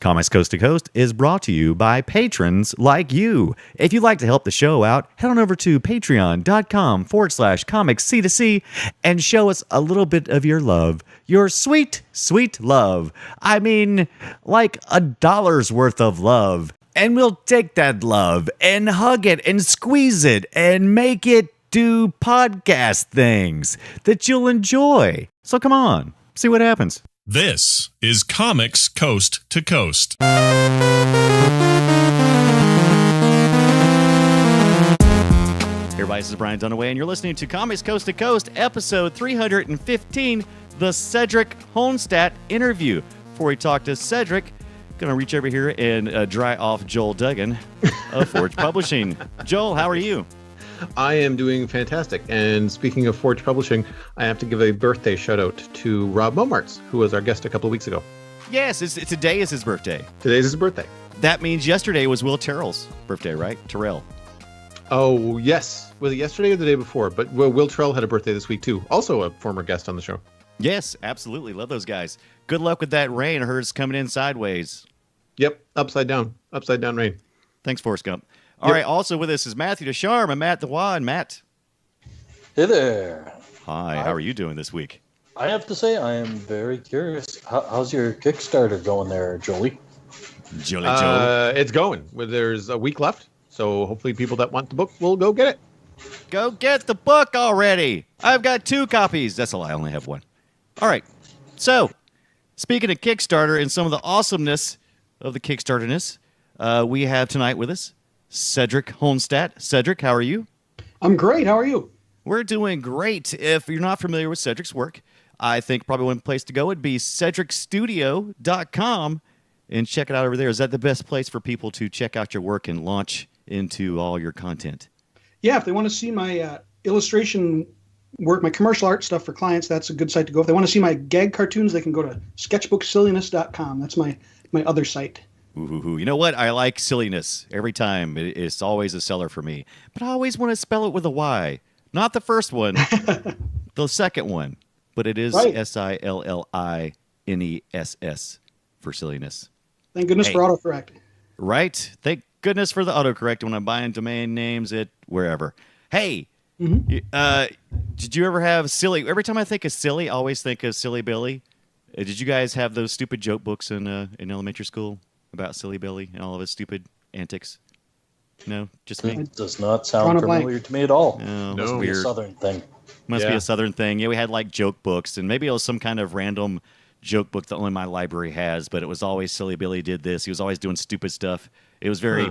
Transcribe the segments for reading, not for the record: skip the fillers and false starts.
Comics Coast to Coast is brought to you by patrons like you. If you'd like to help the show out, head on over to patreon.com/comicsc2c and show us a little bit of your love. Your sweet, sweet love. I mean, like $1 worth of love. And we'll take that love and hug it and squeeze it and make it do podcast things that you'll enjoy. So come on, see what happens. This is Comics Coast to Coast. Hey everybody, this is Brian Dunaway, and you're listening to Comics Coast to Coast, episode 315, the Cedric Hohnstadt interview. Before we talk to Cedric, going to reach over here and dry off Joel Duggan of Forge Publishing. Joel, how are you? I am doing fantastic. And speaking of Forge Publishing, I have to give a birthday shout out to Rob Momarts, who was our guest a couple of weeks ago. Yes, today is his birthday. Today's his birthday. That means yesterday was Will Terrell's birthday, right? Terrell. Oh, yes. Was it yesterday or the day before? But Will Terrell had a birthday this week, too. Also a former guest on the show. Yes, absolutely. Love those guys. Good luck with that rain. I heard it's coming in sideways. Yep. Upside down rain. Thanks, Forrest Gump. All right, also with us is Matthew Ducharme and Matt the Wad. Matt. Hey there. Hi, how are you doing this week? I have to say, I am very curious. How's your Kickstarter going there, Jolie? Jolie. It's going. There's a week left, so hopefully people that want the book will go get it. Go get the book already. I've got 2 copies. That's a lie. I only have 1. All right. So, speaking of Kickstarter and some of the awesomeness of the Kickstarterness, we have tonight with us Cedric Hohnstadt. Cedric, how are you? I'm great. How are you? We're doing great. If you're not familiar with Cedric's work, I think probably one place to go would be cedricstudio.com and check it out over there. Is that the best place for people to check out your work and launch into all your content? Yeah, if they want to see my illustration work, my commercial art stuff for clients, that's a good site to go. If they want to see my gag cartoons, they can go to sketchbooksilliness.com. That's my other site. Ooh, you know what? I like silliness every time. It's always a seller for me. But I always want to spell it with a Y. Not the first one, the second one. But it is right. SILLINESS for silliness. Thank goodness for autocorrect. Right? Thank goodness for the autocorrect when I'm buying domain names at wherever. Hey, did you ever have silly? Every time I think of silly, I always think of Silly Billy. Did you guys have those stupid joke books in elementary school about Silly Billy and all of his stupid antics? No, just me. It does not sound familiar to me at all. No, must be a Southern thing. Must be a Southern thing. Yeah, we had like joke books, and maybe it was some kind of random joke book that only my library has. But it was always Silly Billy did this. He was always doing stupid stuff. It was very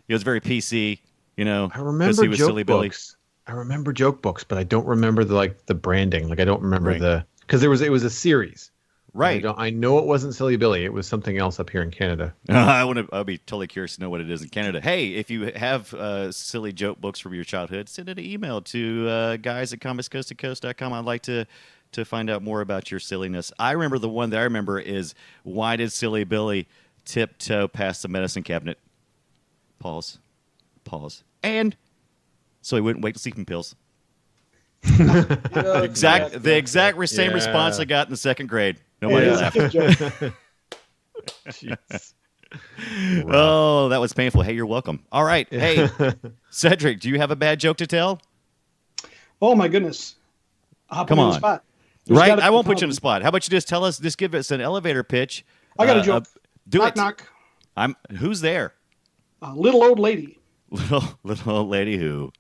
PC. You know, I remember joke books. I remember joke books, but I don't remember the branding. Like I don't remember because it was a series. Right. I know it wasn't Silly Billy. It was something else up here in Canada. I'll be totally curious to know what it is in Canada. Hey, if you have silly joke books from your childhood, send an email to guys@comicscoasttocoast.com. I'd like to find out more about your silliness. I remember the one that I remember is, why did Silly Billy tiptoe past the medicine cabinet? Pause. And so he wouldn't wait to sleeping pills. The exact same response I got in the 2nd grade. Nobody laughed. Oh, that was painful. Hey, you're welcome. All right. Hey, Cedric, do you have a bad joke to tell? Oh, my goodness. Come on. The spot. Right? I won't put you on the spot. How about you just give us an elevator pitch? I got a joke. Knock. Who's there? Little old lady. Little old lady who?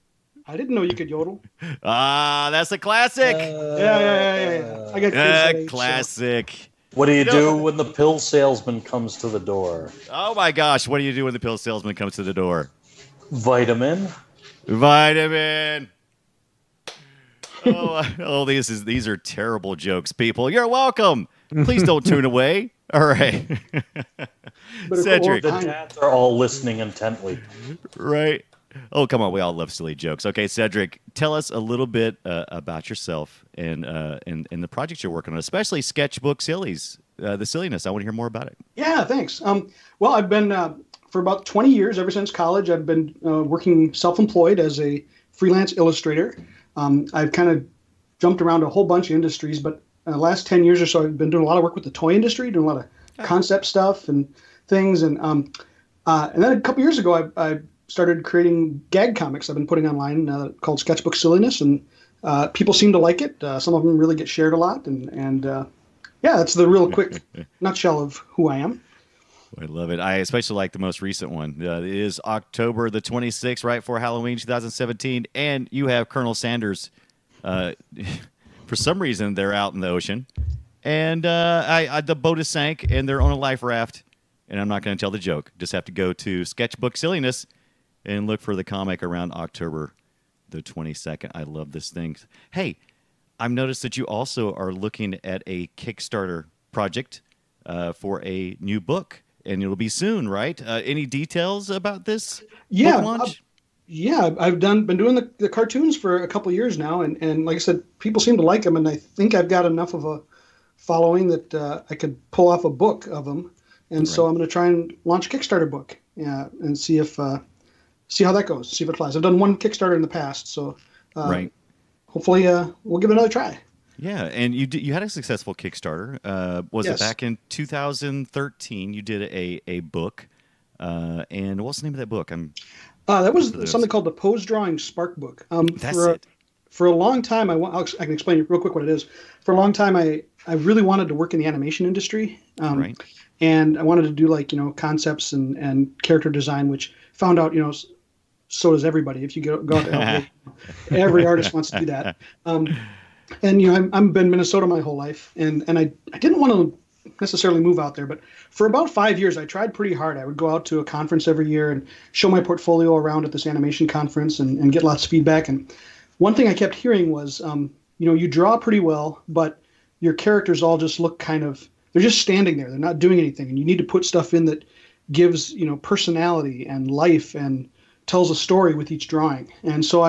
I didn't know you could yodel. That's a classic. Yeah. I got classic. So. What do you do when the pill salesman comes to the door? Oh my gosh! What do you do when the pill salesman comes to the door? Vitamin. Oh, these are terrible jokes, people. You're welcome. Please don't tune away. All right. Cedric. The dads are all listening intently. Right. Oh, come on. We all love silly jokes. Okay, Cedric, tell us a little bit about yourself and the projects you're working on, especially Sketchbook Sillies, the silliness. I want to hear more about it. Yeah, thanks. Well, I've been, for about 20 years, ever since college, I've been working self-employed as a freelance illustrator. I've kind of jumped around a whole bunch of industries, but the last 10 years or so, I've been doing a lot of work with the toy industry, doing a lot of concept stuff and things. And then a couple years ago, I started creating gag comics I've been putting online called Sketchbook Silliness, and people seem to like it. Some of them really get shared a lot, and yeah, that's the real quick nutshell of who I am. I love it. I especially like the most recent one. It is October the 26th, right for Halloween 2017, and you have Colonel Sanders. For some reason, they're out in the ocean, and the boat is sank, and they're on a life raft. And I'm not going to tell the joke. Just have to go to Sketchbook Silliness and look for the comic around October the 22nd. I love this thing. Hey, I've noticed that you also are looking at a Kickstarter project for a new book, and it'll be soon, right? Any details about this book launch? I've been doing the cartoons for a couple of years now, and like I said, people seem to like them, and I think I've got enough of a following that I could pull off a book of them. And so I'm going to try and launch a Kickstarter book, and see how that goes, see if it flies. I've done one Kickstarter in the past, so hopefully we'll give it another try. Yeah, and you had a successful Kickstarter. Was Yes. it back in 2013? You did a book, and what's the name of that book? That was something called the Pose Drawing Spark Book. That's it. For a long time, I can explain real quick what it is. For a long time, I really wanted to work in the animation industry. And I wanted to do concepts and character design, which found out, so does everybody. If you go out to LA, every artist wants to do that. And I've been in Minnesota my whole life, and I didn't want to necessarily move out there, but for about 5 years, I tried pretty hard. I would go out to a conference every year and show my portfolio around at this animation conference and get lots of feedback. And one thing I kept hearing was, you draw pretty well, but your characters all just look they're just standing there. They're not doing anything. And you need to put stuff in that gives, personality and life and tells a story with each drawing. And so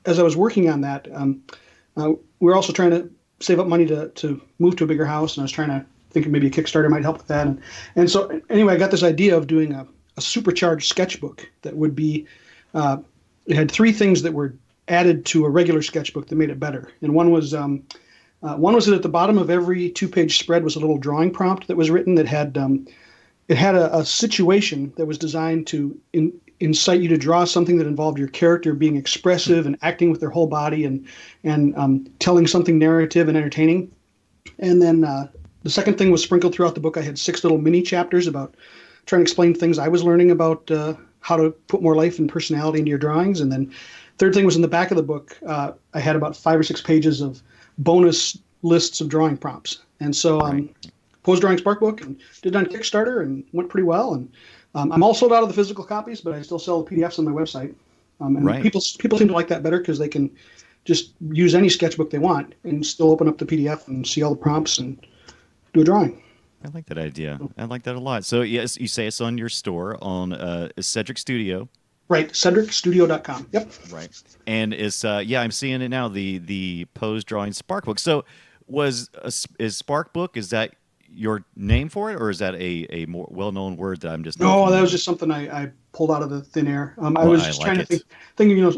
as I was working on that, we were also trying to save up money to move to a bigger house. And I was trying to think maybe a Kickstarter might help with that. And so anyway, I got this idea of doing a supercharged sketchbook that would be, it had three things that were added to a regular sketchbook that made it better. And one was that at the bottom of every 2-page spread was a little drawing prompt that was written that had a situation that was designed to incite you to draw something that involved your character being expressive and acting with their whole body and telling something narrative and entertaining. And then the second thing was sprinkled throughout the book. I had 6 little mini chapters about trying to explain things I was learning about how to put more life and personality into your drawings. And then third thing was in the back of the book, I had about 5 or 6 pages of bonus lists of drawing prompts. And so Pose Drawing Spark Book, and did it on Kickstarter and went pretty well. And I'm all sold out of the physical copies, but I still sell the PDFs on my website. And people seem to like that better because they can just use any sketchbook they want and still open up the PDF and see all the prompts and do a drawing. I like that idea. I like that a lot. So yes, you say it's on your store on Cedric Studio. Right, CedricStudio.com. Yep. Right. And it's I'm seeing it now, the Pose Drawing Spark Book. So is Spark Book, is that your name for it, or is that a more well-known word that I'm just No, that was just something I pulled out of the thin air. I was just trying to think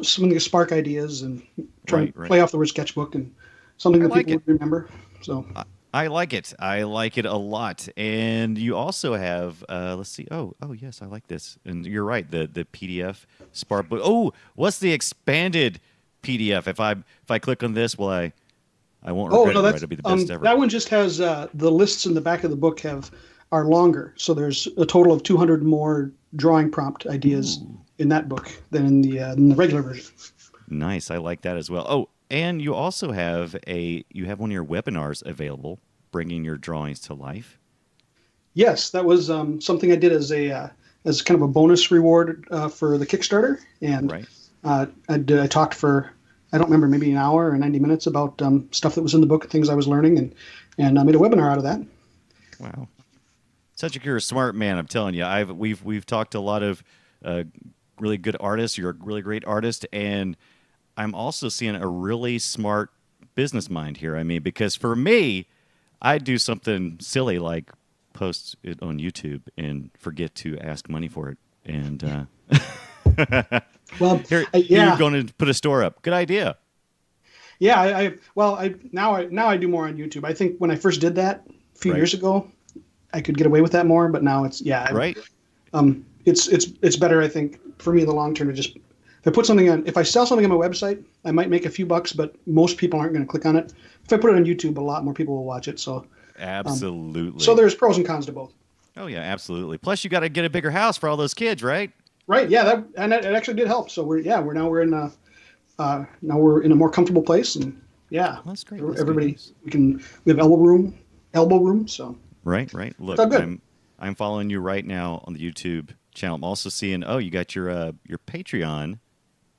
something to spark ideas and try to play off the word sketchbook and something that people would remember. So I like it. I like it a lot. And you also have, let's see. Oh, yes, I like this. And you're right, the PDF Spark Book. Oh, what's the expanded PDF? If I click on this, I won't regret it, right? It'll be the best ever. That one just has the lists in the back of the book are longer. So there's a total of 200 more drawing prompt ideas in that book than in the regular version. Nice. I like that as well. Oh, and you also have one of your webinars available, bringing your drawings to life. Yes, that was something I did as kind of a bonus reward for the Kickstarter. And I talked for, I don't remember, maybe an hour or 90 minutes about stuff that was in the book, things I was learning, and I made a webinar out of that. Wow. Cedric, you're a smart man, I'm telling you. We've talked to a lot of really good artists. You're a really great artist, and I'm also seeing a really smart business mind here. I mean, because for me, I do something silly like post it on YouTube and forget to ask money for it. And you're going to put a store up. Good idea. Yeah, now I do more on YouTube. I think when I first did that a few years ago, I could get away with that more, but now it's Right. It's better, I think, for me in the long term to just if I sell something on my website, I might make a few bucks, but most people aren't going to click on it. If I put it on YouTube, a lot more people will watch it. So absolutely. So there's pros and cons to both. Oh yeah, absolutely. Plus, you got to get a bigger house for all those kids, right? Right. Yeah. It actually did help. So we're in a more comfortable place, and well, that's great. Everybody, we have elbow room. So right. Look, I'm following you right now on the YouTube channel. I'm also seeing, you got your Patreon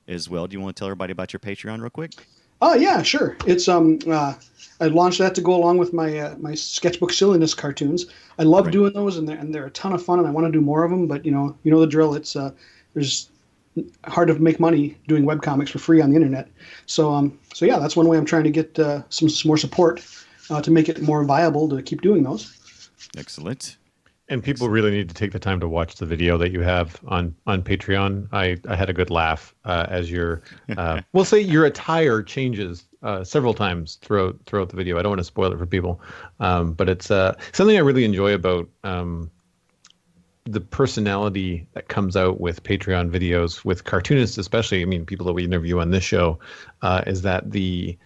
as well. Do you want to tell everybody about your Patreon real quick? Oh yeah, sure. It's I launched that to go along with my my Sketchbook Silliness cartoons. I love doing those, and they're a ton of fun, and I want to do more of them. But you know the drill. It's there's hard to make money doing webcomics for free on the internet. So yeah, that's one way I'm trying to get some more support to make it more viable to keep doing those. Excellent. And people really need to take the time to watch the video that you have on Patreon. I had a good laugh as your, we'll say your attire changes several times throughout the video. I don't want to spoil it for people, but it's something I really enjoy about the personality that comes out with Patreon videos, with cartoonists especially. I mean, people that we interview on this show, is that the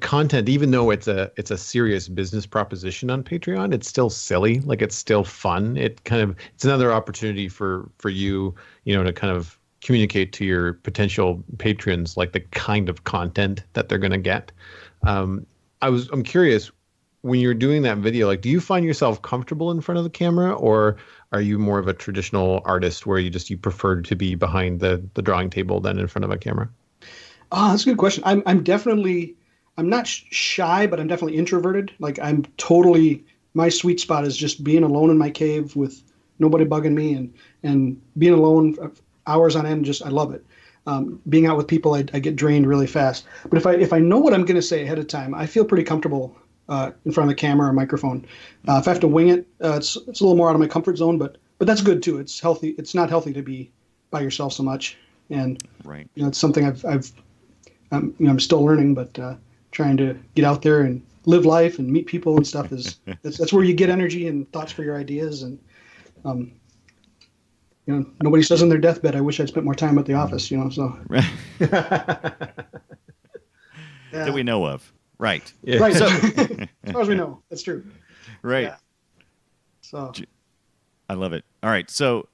content, even though it's a serious business proposition on Patreon, it's still silly. Like, it's still fun. It's another opportunity for you, to kind of communicate to your potential patrons, like the kind of content that they're going to get. I'm curious, when you're doing that video, like, do you find yourself comfortable in front of the camera, or are you more of a traditional artist where you prefer to be behind the drawing table than in front of a camera? Oh, that's a good question. I'm not shy, but I'm definitely introverted. Like, my sweet spot is just being alone in my cave with nobody bugging me, and being alone hours on end. I love it. Being out with people, I get drained really fast. But if I know what I'm going to say ahead of time, I feel pretty comfortable in front of the camera or microphone. If I have to wing it, it's a little more out of my comfort zone, but that's good too. It's healthy. It's not healthy to be by yourself so much, and right. It's something I'm still learning, but trying to get out there and live life and meet people and stuff that's where you get energy and thoughts for your ideas. And nobody says on their deathbed, "I wish I'd spent more time at the office." So that we know of. Right. Yeah. Right. So, as far as we know, that's true. Right. Yeah. So I love it. All right. So,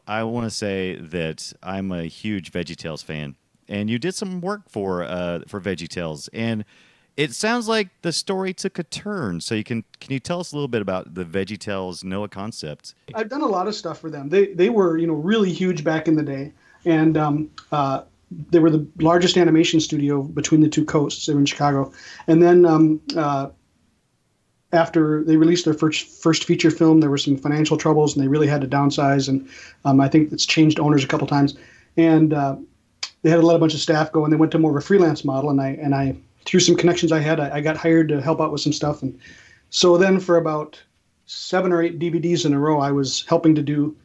I want to say that I'm a huge VeggieTales fan, and you did some work for VeggieTales, and it sounds like the story took a turn. So can you tell us a little bit about the VeggieTales Noah concept? I've done a lot of stuff for them. They were really huge back in the day, and they were the largest animation studio between the two coasts. They were in Chicago. And then after they released their first feature film, there were some financial troubles, and they really had to downsize. And I think it's changed owners a couple times. And they had to let a bunch of staff go, and they went to more of a freelance model. And I through some connections I had, I got hired to help out with some stuff. And so then for about 7 or 8 DVDs in a row, I was helping to do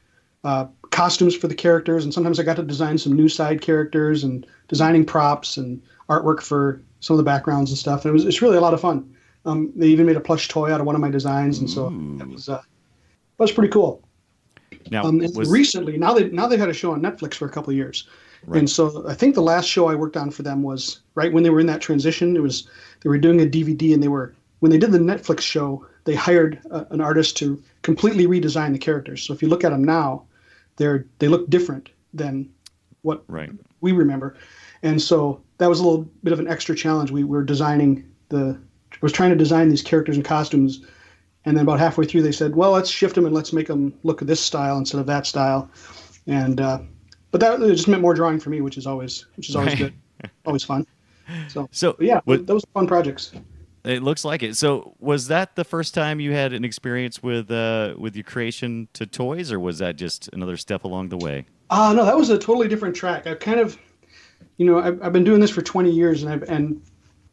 costumes for the characters, and sometimes I got to design some new side characters and designing props and artwork for some of the backgrounds and stuff. And it's really a lot of fun. They even made a plush toy out of one of my designs, and so that was pretty cool. Now, recently, now they've had a show on Netflix for a couple of years, right. And so I think the last show I worked on for them was right when they were in that transition. They were doing a DVD, and when they did the Netflix show, they hired an artist to completely redesign the characters. So if you look at them now, they look different than what we remember. And so that was a little bit of an extra challenge. We were trying to design these characters and costumes, and then about halfway through they said, well, let's shift them and let's make them look this style instead of that style. And but that just meant more drawing for me, which is always good, always fun. So yeah, those are fun projects. It looks like it. So was that the first time you had an experience with your creation to toys, or was that just another step along the way? No, that was a totally different track. I've kind of, I've been doing this for 20 years, and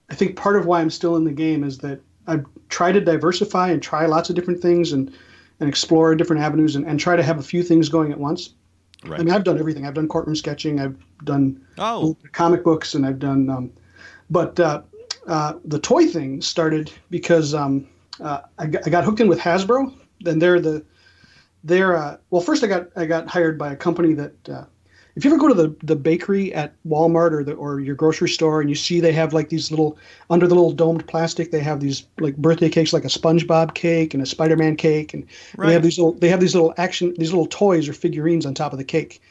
I think part of why I'm still in the game is that I've tried to diversify and try lots of different things and explore different avenues and try to have a few things going at once. Right. I mean, I've done everything. I've done courtroom sketching. I've done comic books, and I've done, but the toy thing started because I got hooked in with Hasbro. Then well, first I got hired by a company that if you ever go to the bakery at Walmart or your grocery store and you see they have like these little, under the little domed plastic, they have these like birthday cakes, like a SpongeBob cake and a Spider-Man cake, and they have these little toys or figurines on top of the cake.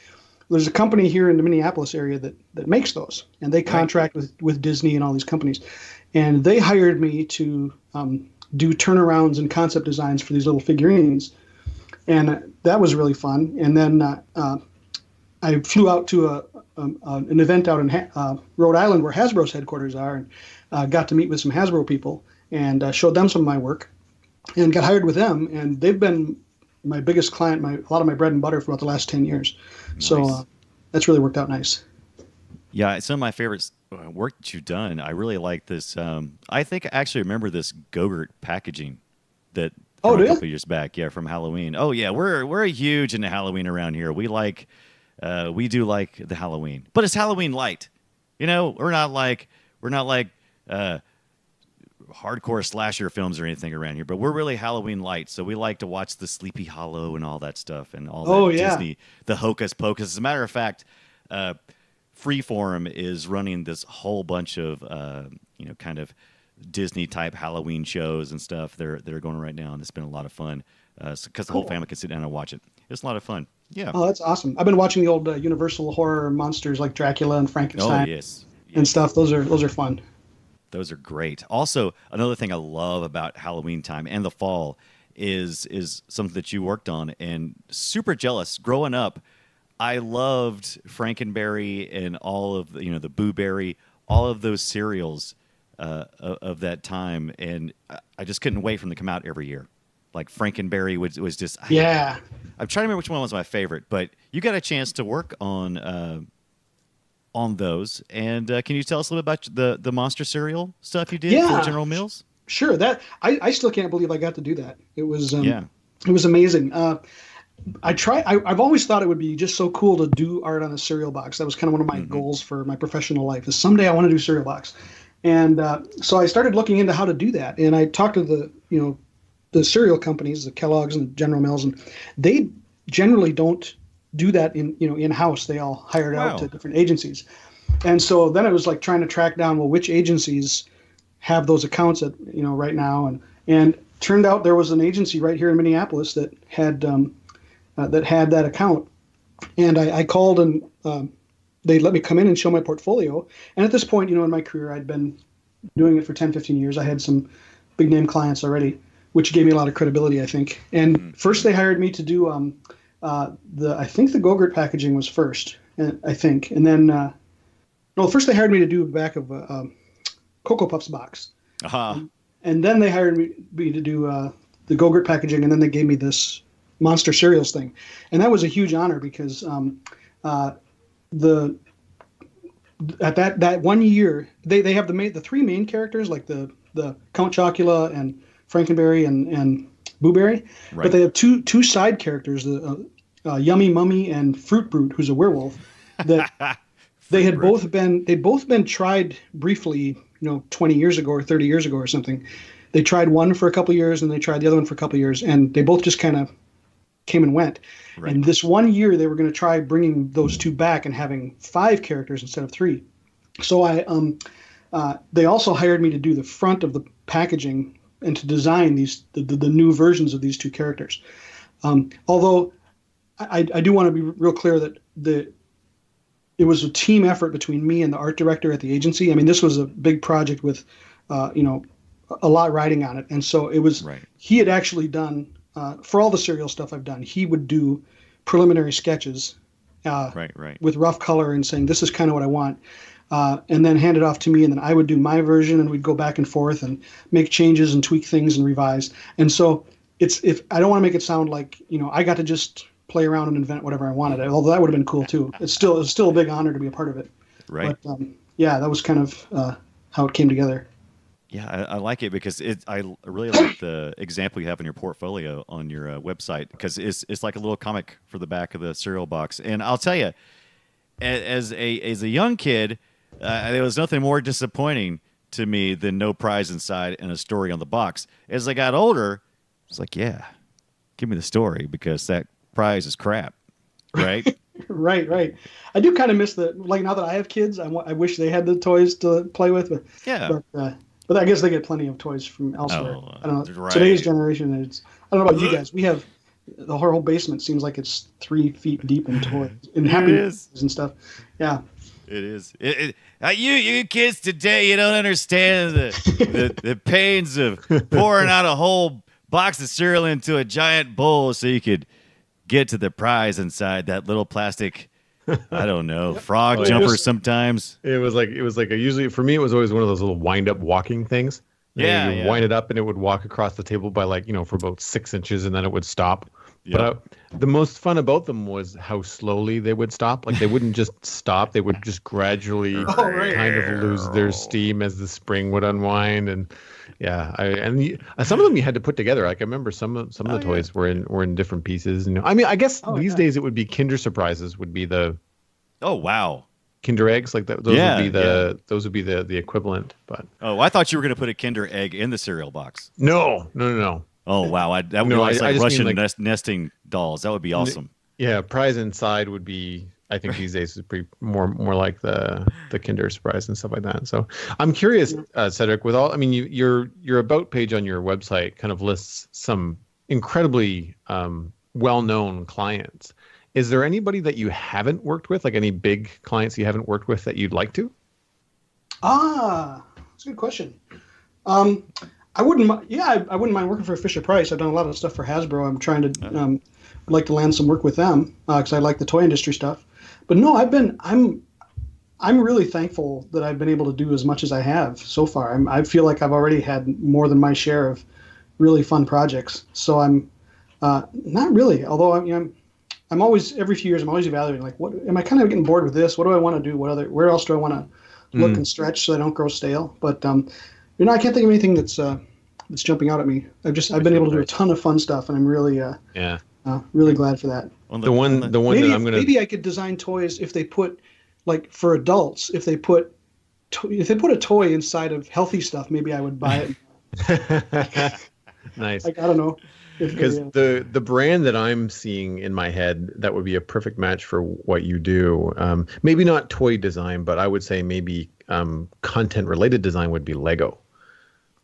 There's a company here in the Minneapolis area that makes those, and they contract with Disney and all these companies, and they hired me to do turnarounds and concept designs for these little figurines, and that was really fun. And then I flew out to an event out in Rhode Island where Hasbro's headquarters are, and got to meet with some Hasbro people and showed them some of my work and got hired with them. And they've been my biggest client, a lot of my bread and butter for about the last 10 years. Nice. So that's really worked out nice. Yeah, some of my favorite work that you've done. I really like this. I think I actually remember this Go-Gurt packaging that a couple of years back. Yeah, from Halloween. Oh yeah, we're huge into Halloween around here. We do like the Halloween, but it's Halloween light. You know, we're not like hardcore slasher films or anything around here, but we're really Halloween light. So we like to watch the Sleepy Hollow and all that stuff and all that Disney, the Hocus Pocus. As a matter of fact, Freeform is running this whole bunch of kind of Disney type Halloween shows and stuff. They're going right now, and it's been a lot of fun because the whole family can sit down and watch it. It's a lot of fun. Yeah. Oh, that's awesome. I've been watching the old Universal horror monsters like Dracula and Frankenstein. Oh, yes. And stuff. Those are fun. Those are great. Also, another thing I love about Halloween time and the fall is something that you worked on, and super jealous. Growing up, I loved Frankenberry and all of the Boo Berry, all of those cereals of that time, and I just couldn't wait for them to come out every year. Like Frankenberry was just I'm trying to remember which one was my favorite, but you got a chance to work on those, and can you tell us a little bit about the monster cereal stuff you did for General Mills? Sure. That I still can't believe I got to do that. It was it was amazing. I've always thought it would be just so cool to do art on a cereal box. That was kind of one of my goals for my professional life. Is someday I want to do cereal box, and so I started looking into how to do that. And I talked to the cereal companies, the Kellogg's and General Mills, and they generally don't do that in house. They all hire it out to different agencies. And so then it was like trying to track down which agencies have those accounts right now, and turned out there was an agency right here in Minneapolis that had that account, and I called, and they let me come in and show my portfolio. And at this point, in my career, I'd been doing it for 10, 15 years. I had some big name clients already, which gave me a lot of credibility, I think. And first they hired me to do I think the Go-Gurt packaging was first, I think. And then, first they hired me to do the back of a Cocoa Puffs box. And then they hired me to do the Go-Gurt packaging, and then they gave me this Monster Cereals thing. And that was a huge honor because at that 1 year, they have the three main characters, like the Count Chocula and Frankenberry and Boo Berry, but they have two side characters, the Yummy Mummy and Fruit Brute, who's a werewolf. That they'd both been tried briefly, 20 years ago or 30 years ago or something. They tried one for a couple of years, and they tried the other one for a couple of years, and they both just kind of came and went. Right. And this 1 year, they were going to try bringing those two back and having 5 characters instead of 3. So they also hired me to do the front of the packaging and to design the new versions of these two characters. Although I do want to be real clear that it was a team effort between me and the art director at the agency. I mean, this was a big project with, a lot riding on it. And so it was, he had actually done, for all the serial stuff I've done, he would do preliminary sketches with rough color and saying, this is kind of what I want. And then hand it off to me, and then I would do my version, and we'd go back and forth and make changes and tweak things and revise. And so if I don't want to make it sound like, I got to just play around and invent whatever I wanted, although that would have been cool too. It's still a big honor to be a part of it. Right. But, that was kind of how it came together. Yeah, I like it because I really like the example you have in your portfolio on your website, because it's like a little comic for the back of the cereal box. And I'll tell you, as a young kid, there was nothing more disappointing to me than no prize inside and a story on the box. As I got older, it's like, yeah, give me the story because that prize is crap, right? Right. I do kind of miss like now that I have kids, I wish they had the toys to play with. But, yeah. But I guess they get plenty of toys from elsewhere. Oh, I don't know. right. Today's generation, I don't know about you guys. We have the whole basement seems like it's 3 feet deep in toys and happiness and stuff. Yeah. It is. You kids today, you don't understand the pains of pouring out a whole box of cereal into a giant bowl so you could get to the prize inside that little plastic, I don't know, frog jumper sometimes. It was like usually for me, it was always one of those little wind up walking things. You wind it up and it would walk across the table by for about 6 inches and then it would stop. Yep. But the most fun about them was how slowly they would stop. Like they wouldn't just stop; they would just gradually kind of lose their steam as the spring would unwind. And some of them you had to put together. Like I remember some of the toys were in different pieces. And I mean, I guess these days it would be Kinder Surprises would be the. Oh wow! Kinder eggs like that. Those would be the equivalent. But I thought you were going to put a Kinder egg in the cereal box. No. Oh wow! That would be like Russian nesting dolls. That would be awesome. Yeah, prize inside would be. I think these days is pretty more like the Kinder Surprise and stuff like that. So I'm curious, Cedric. With all, I mean, your about page on your website kind of lists some incredibly well-known clients. Is there anybody that you haven't worked with, like any big clients you haven't worked with that you'd like to? That's a good question. I wouldn't mind working for FisherPrice. I've done a lot of stuff for Hasbro. I'm trying to I'd like to land some work with them because I like the toy industry stuff. But no, I'm really thankful that I've been able to do as much as I have so far. I feel like I've already had more than my share of really fun projects. So I'm not really, although I'm always every few years I'm always evaluating like what am I kind of getting bored with this? What do I want to do? Where else do I want to look and stretch so I don't grow stale? But I can't think of anything that's jumping out at me. I've been able to do a ton of fun stuff, and I'm really really glad for that. The one that I'm gonna maybe I could design toys if they put like for adults if they put a toy inside of healthy stuff. Maybe I would buy it. Nice. Like I don't know. Because the brand that I'm seeing in my head that would be a perfect match for what you do, maybe not toy design, but I would say maybe content related design would be Lego.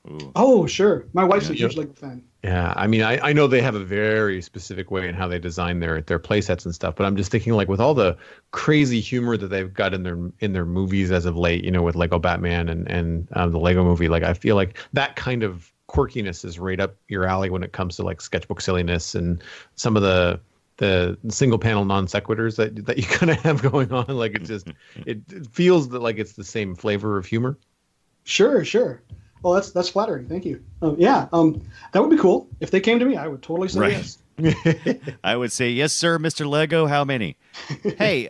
Ooh. Oh, sure. My wife's a huge Lego fan. Yeah, I mean, I know they have a very specific way in how they design their play sets and stuff, but I'm just thinking like with all the crazy humor that they've got in their movies as of late, with Lego Batman and the Lego Movie, like I feel like that kind of quirkiness is right up your alley when it comes to like sketchbook silliness and some of the single panel non sequiturs that you kind of have going on. Like it feels that like it's the same flavor of humor. Sure. Well, that's flattering. Thank you. That would be cool. If they came to me, I would totally say yes. I would say, yes, sir, Mr. Lego. How many? Hey,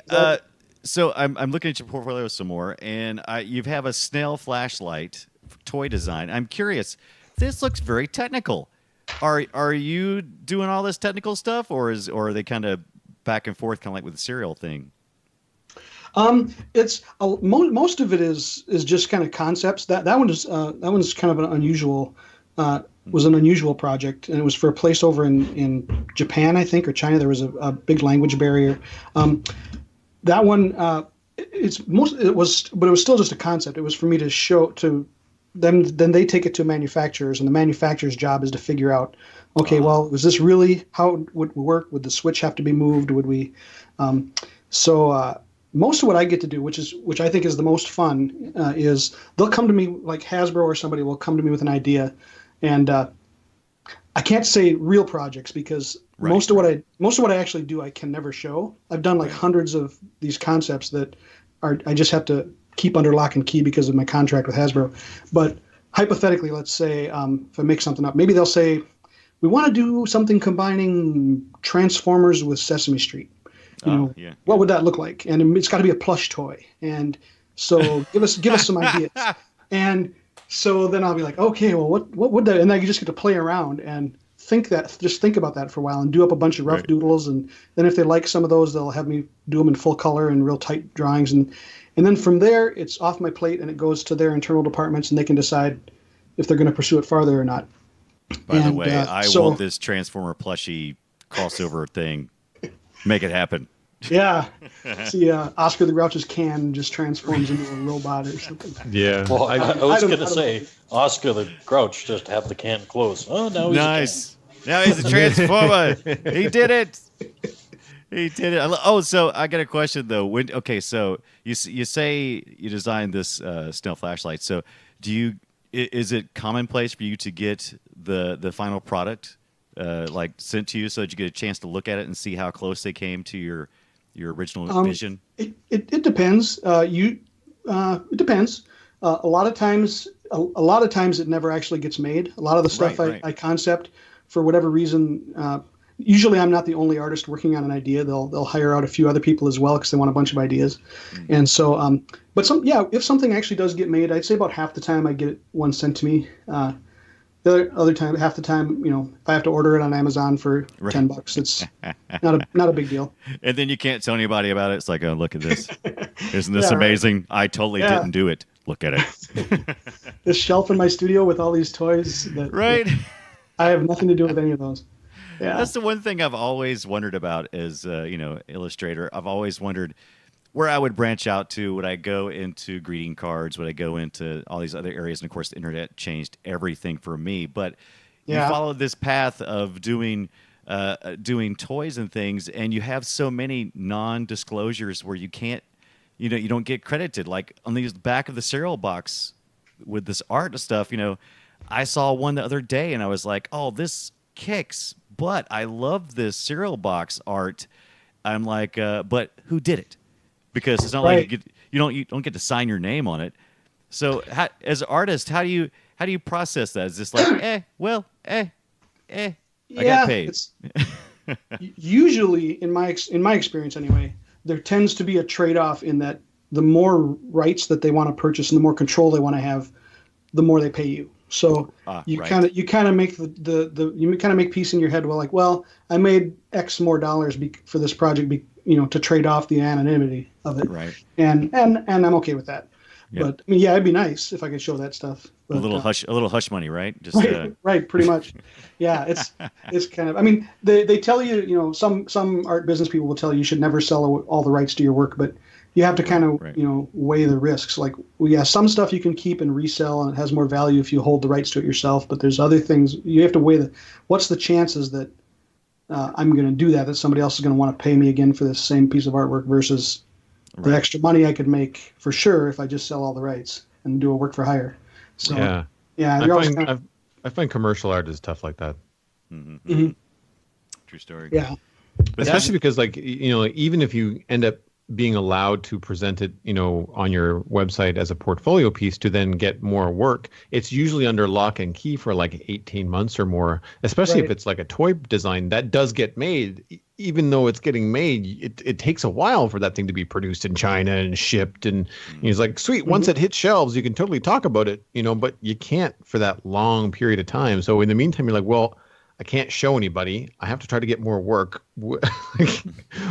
so I'm looking at your portfolio some more, and you have a snail flashlight for toy design. I'm curious. This looks very technical. Are you doing all this technical stuff, or are they kind of back and forth, kind of like with the cereal thing? It's most of it is just kind of concepts. That one's kind of an unusual was an unusual project, and it was for a place over in Japan, I think, or China. There was a big language barrier. That one but it was still just a concept. It was for me to show to them. Then they take it to manufacturers, and the manufacturer's job is to figure out, okay, well, was this really how it would work? Would the switch have to be moved? Would we? Most of what I get to do, which I think is the most fun, is they'll come to me, like Hasbro or somebody will come to me with an idea, and I can't say real projects because most of what I actually do I can never show. I've done like hundreds of these concepts that I just have to keep under lock and key because of my contract with Hasbro. But hypothetically, let's say if I make something up, maybe they'll say we want to do something combining Transformers with Sesame Street. What would that look like? And it's got to be a plush toy. And so give us some ideas. And so then I'll be like, okay, well, what would that? And then you just get to play around and think about that for a while and do up a bunch of rough doodles. And then if they like some of those, they'll have me do them in full color and real tight drawings. And And then from there, it's off my plate and it goes to their internal departments and they can decide if they're going to pursue it farther or not. By the way, I want this Transformer plushie crossover thing. Make it happen. Yeah. See, Oscar the Grouch's can just transforms into a robot or something. Yeah. Well, I was going to say, Oscar the Grouch just have the can close. Oh, now he's nice. Now he's a Transformer. He did it. He did it. Oh, so I got a question though. So you say you designed this stealth flashlight. So is it commonplace for you to get the final product like sent to you so that you get a chance to look at it and see how close they came to your original vision? It depends. It depends. A lot of times it never actually gets made. A lot of the stuff I concept for whatever reason. Usually I'm not the only artist working on an idea. They'll hire out a few other people as well because they want a bunch of ideas. Mm-hmm. And so, if something actually does get made, I'd say about half the time I get one sent to me. The other time, half the time, if I have to order it on Amazon for $10, it's not a big deal. And then you can't tell anybody about it. It's like, oh, look at this. Isn't this amazing? Right. I totally didn't do it. Look at it. This shelf in my studio with all these toys. I have nothing to do with any of those. Yeah. That's the one thing I've always wondered about as, Illustrator. I've always wondered where I would branch out to. Would I go into greeting cards? Would I go into all these other areas? And, of course, the internet changed everything for me. But you followed this path of doing toys and things, and you have so many non-disclosures where you can't, you don't get credited. Like on the back of the cereal box with this art and stuff, I saw one the other day, and I was like, oh, this kicks. But I love this cereal box art. I'm like, but who did it? Because it's not like you don't get to sign your name on it. So as an artist, how do you process that? Is this like, I got paid? Usually, in my experience anyway, there tends to be a trade-off in that the more rights that they want to purchase and the more control they want to have, the more they pay you. So you kind of make make peace in your head. Well, I made X more dollars for this project, to trade off the anonymity of it. Right. And I'm okay with that. Yep. But it'd be nice if I could show that stuff. But, a little hush money, right? Just right, pretty much. Yeah, it's kind of. They tell you, some art business people will tell you should never sell all the rights to your work, but you have to kind of, weigh the risks. Like, some stuff you can keep and resell, and it has more value if you hold the rights to it yourself. But there's other things you have to weigh. What's the chances that I'm going to do that somebody else is going to want to pay me again for this same piece of artwork versus the extra money I could make for sure if I just sell all the rights and do a work for hire. So I find commercial art is tough like that. Mm-hmm. Mm-hmm. True story. Yeah, but especially because even if you end up being allowed to present it, on your website as a portfolio piece to then get more work, it's usually under lock and key for like 18 months or more, especially if it's like a toy design that does get made. Even though it's getting made, it takes a while for that thing to be produced in China and shipped. And he's like, sweet, once it hits shelves, you can totally talk about it, but you can't for that long period of time. So in the meantime, you're like, well, I can't show anybody. I have to try to get more work. You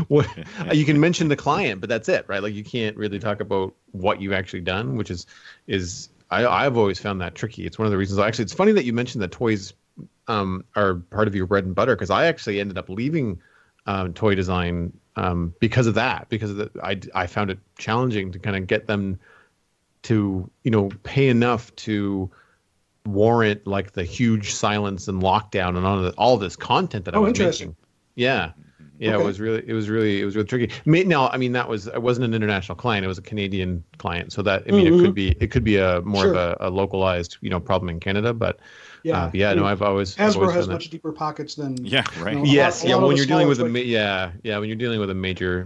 can mention the client, but that's it, right? Like you can't really talk about what you've actually done, which I've always found that tricky. It's one of the reasons. Actually, it's funny that you mentioned that toys are part of your bread and butter, because I actually ended up leaving toy design because of that. I found it challenging to kind of get them to pay enough to warrant like the huge silence and lockdown and all this content that I was making. Yeah. Okay. It was really tricky. Now, it wasn't an international client; it was a Canadian client. So that it could be a more of a localized problem in Canada. But I've always Hasbro has much deeper pockets than right. When you're dealing with when you're dealing with a major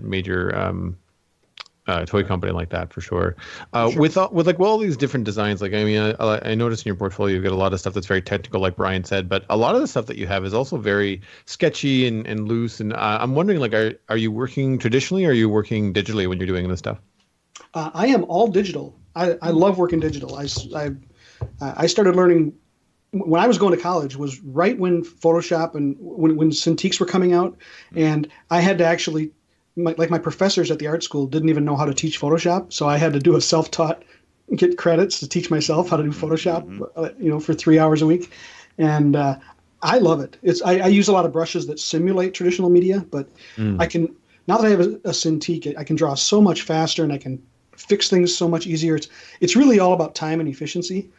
toy company like that, for sure. With all these different designs, I noticed in your portfolio you've got a lot of stuff that's very technical, like Brian said, but a lot of the stuff that you have is also very sketchy and loose. And I'm wondering, are you working traditionally or are you working digitally when you're doing this stuff? I am all digital. I love working digital. I started learning when I was going to college was right when Photoshop and when Cintiqs were coming out, and I had to actually my professors at the art school didn't even know how to teach Photoshop, so I had to do a self-taught, get credits to teach myself how to do Photoshop, for 3 hours a week, and I love it. I use a lot of brushes that simulate traditional media, but I can, now that I have a Cintiq, I can draw so much faster and I can fix things so much easier. It's really all about time and efficiency.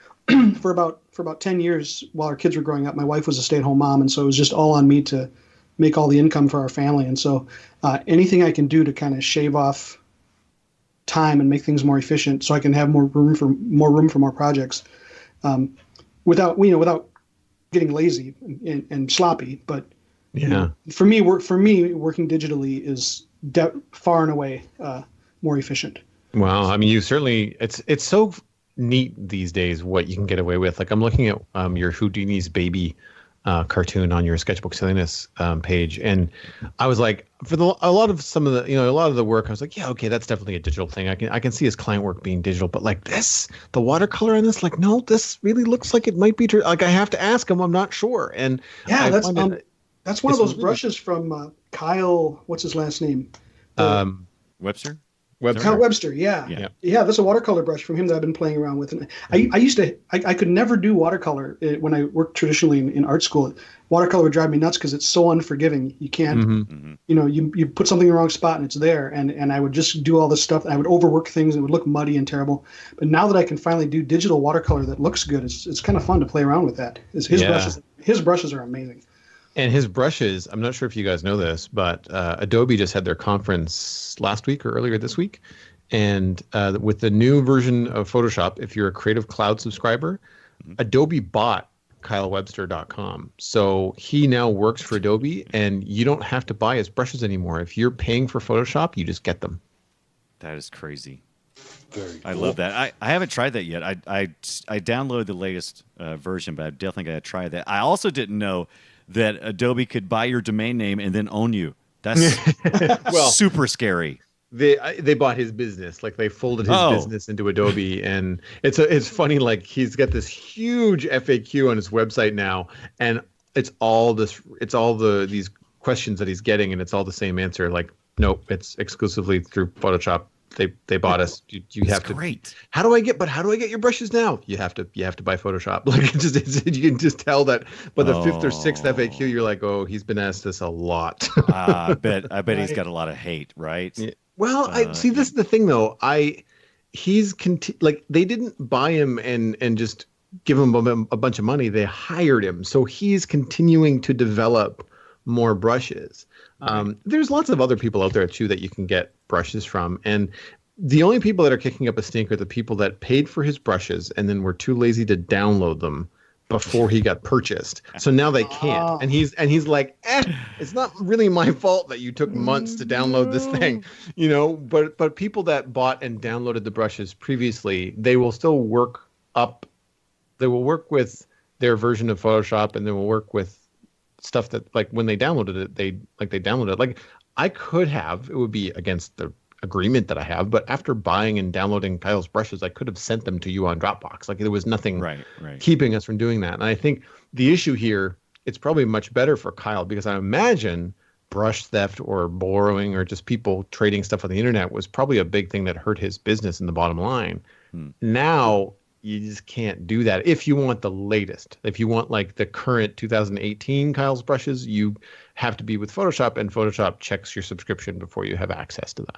For about 10 years while our kids were growing up, my wife was a stay-at-home mom, and so it was just all on me to make all the income for our family. And so anything I can do to kind of shave off time and make things more efficient so I can have more room for more projects, without getting lazy and sloppy. But for me, working digitally is far and away more efficient. Well, I mean, you certainly, it's so neat these days what you can get away with. Like, I'm looking at your Houdini's baby cartoon on your Sketchbook Silliness page, and I was like, for a lot of the work, I was like, yeah, okay, that's definitely a digital thing. I can see his client work being digital, but like this, the watercolor in this, like, no, this really looks like it might be true. Like, I have to ask him, I'm not sure. And yeah, that's one of those brushes from Kyle. What's his last name? Webster. Kyle Webster, yeah. That's a watercolor brush from him that I've been playing around with. And I could never do watercolor when I worked traditionally in art school. Watercolor would drive me nuts because it's so unforgiving. You can't, you put something in the wrong spot and it's there. And I would just do all this stuff. And I would overwork things. It would look muddy and terrible. But now that I can finally do digital watercolor that looks good, it's kind of fun to play around with that. His brushes are amazing. And his brushes, I'm not sure if you guys know this, but Adobe just had their conference last week or earlier this week. And with the new version of Photoshop, if you're a Creative Cloud subscriber, Adobe bought KyleWebster.com. So he now works for Adobe, and you don't have to buy his brushes anymore. If you're paying for Photoshop, you just get them. That is crazy. Very cool. I love that. I haven't tried that yet. I downloaded the latest version, but I definitely got to try that. I also didn't know that Adobe could buy your domain name and then own you. That's super scary. They bought his business. Like, they folded his business into Adobe, and it's funny. Like, he's got this huge FAQ on his website now, and it's all these questions that he's getting, and it's all the same answer. Like, nope, it's exclusively through Photoshop. They bought us. You have to. Great. How do I get your brushes now? You have to buy Photoshop. Like, you can just tell that. But the fifth or sixth FAQ, you're like, oh, he's been asked this a lot. I bet he's got a lot of hate, right? Yeah. Well, I see. This is the thing, though. They didn't buy him and just give him a bunch of money. They hired him, so he's continuing to develop more brushes. There's lots of other people out there too that you can get brushes from, and the only people that are kicking up a stink are the people that paid for his brushes and then were too lazy to download them before he got purchased. So now they can't. And he's like, it's not really my fault that you took months to download this thing, but people that bought and downloaded the brushes previously, they will still work with their version of Photoshop, and they will work with stuff that, like, when they downloaded it, they downloaded it. Like, I could have, it would be against the agreement that I have, but after buying and downloading Kyle's brushes, I could have sent them to you on Dropbox. Like, there was nothing keeping us from doing that. And I think the issue here, it's probably much better for Kyle, because I imagine brush theft or borrowing or just people trading stuff on the internet was probably a big thing that hurt his business in the bottom line. Now you just can't do that. If you want the latest, if you want like the current 2018 Kyle's brushes, you have to be with Photoshop, and Photoshop checks your subscription before you have access to that.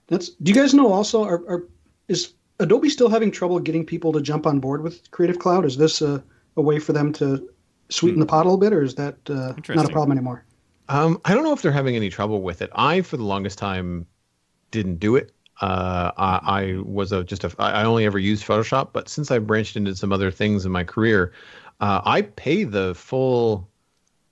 Do you guys know also, is Adobe still having trouble getting people to jump on board with Creative Cloud? Is this a way for them to sweeten the pot a little bit, or is that not a problem anymore? I don't know if they're having any trouble with it. I, for the longest time, didn't do it. I only ever used Photoshop, but since I've branched into some other things in my career, I pay the full.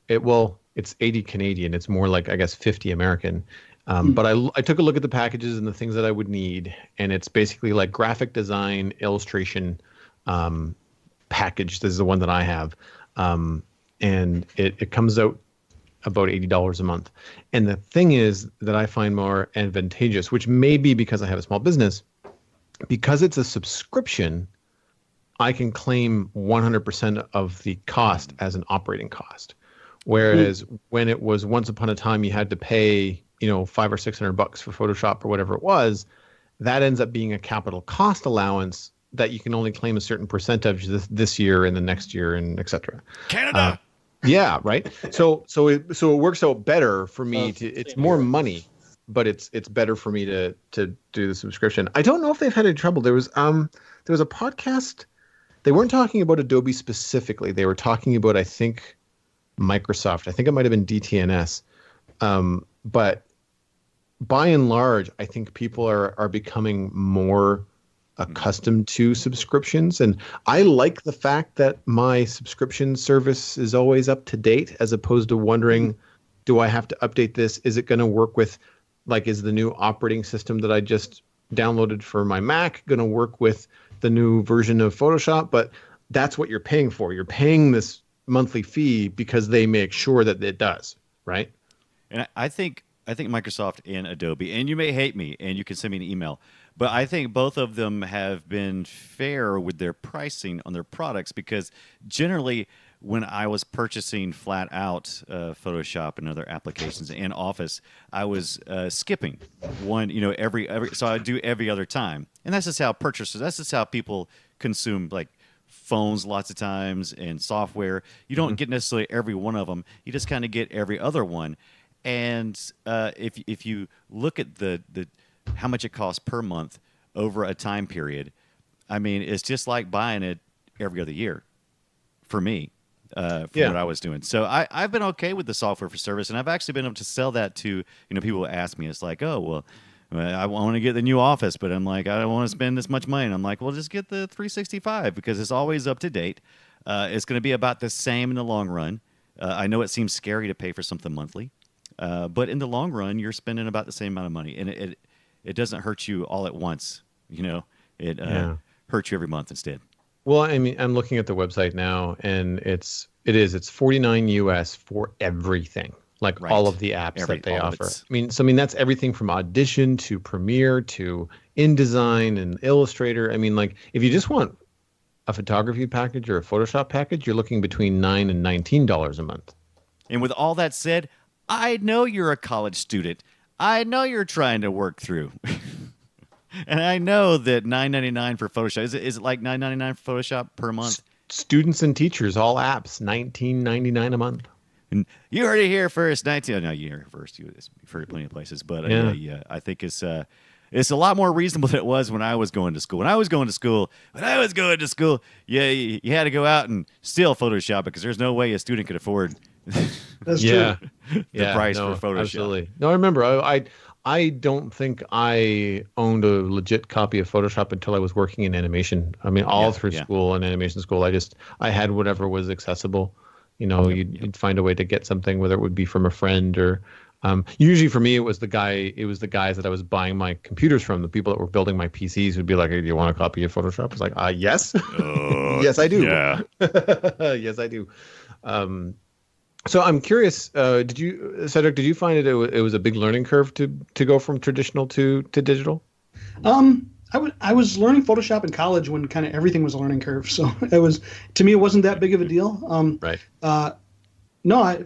It's 80 Canadian. It's more like, I guess, 50 American. But I took a look at the packages and the things that I would need, and it's basically like graphic design, illustration package. This is the one that I have, and it comes out about $80 a month. And the thing is that I find more advantageous, which may be because I have a small business, because it's a subscription, I can claim 100% of the cost as an operating cost. Whereas when it was once upon a time, you had to pay $500 or $600 for Photoshop or whatever it was, that ends up being a capital cost allowance that you can only claim a certain percentage this year and the next year and et cetera. Canada. Yeah, right. So it works out better for me it's more money, but it's better for me to do the subscription. I don't know if they've had any trouble. There was a podcast. They weren't talking about Adobe specifically. They were talking about, I think, Microsoft. I think it might have been DTNS. But by and large, I think people are becoming more accustomed to subscriptions. And I like the fact that my subscription service is always up to date, as opposed to wondering, do I have to update this? Is it going to work with, like, is the new operating system that I just downloaded for my Mac going to work with the new version of Photoshop? But that's what you're paying for. You're paying this monthly fee because they make sure that it does, right? And I think Microsoft and Adobe, and you may hate me, and you can send me an email, but I think both of them have been fair with their pricing on their products, because generally when I was purchasing flat out Photoshop and other applications and Office, I was skipping one, so I do every other time. And that's just how that's just how people consume, like, phones lots of times and software. You don't get necessarily every one of them. You just kind of get every other one. And if you look at the how much it costs per month over a time period, I mean, it's just like buying it every other year for me, from what I was doing. So I've been okay with the software for service, and I've actually been able to sell that to, people who ask me. It's like, oh, well, I want to get the new Office, but I'm like, I don't want to spend this much money. And I'm like, well, just get the 365 because it's always up to date. It's going to be about the same in the long run. I know it seems scary to pay for something monthly, but in the long run, you're spending about the same amount of money, and it doesn't hurt you all at once. It hurts you every month instead. Well, I mean, I'm looking at the website now, and it's $49 US for everything. Like all of the apps that they offer. I mean, that's everything from Audition to Premiere to InDesign and Illustrator. I mean, like, if you just want a photography package or a Photoshop package, you're looking between $9 and $19 a month. And with all that said, I know you're a college student. I know you're trying to work through. And I know that $9.99 for Photoshop. Is it like $9.99 for Photoshop per month? Students and teachers, all apps, $19.99 a month. And you heard it here first. No, you heard it first. You've heard it plenty of places, but I think it's a lot more reasonable than it was when I was going to school. When I was going to school, you had to go out and steal Photoshop because there's no way a student could afford. That's true. The price for Photoshop. Absolutely. No, I remember. I don't think I owned a legit copy of Photoshop until I was working in animation. I mean, all through school and animation school, I had whatever was accessible. You'd find a way to get something, whether it would be from a friend or usually for me, it was the guys that I was buying my computers from. The people that were building my PCs would be like, hey, do you want a copy of Photoshop? I was like, yes. Yes, I do. Yeah. Yes, I do. So I'm curious, Cedric, did you find it was a big learning curve to go from traditional to digital? I was learning Photoshop in college when kind of everything was a learning curve. So to me, it wasn't that big of a deal. Right.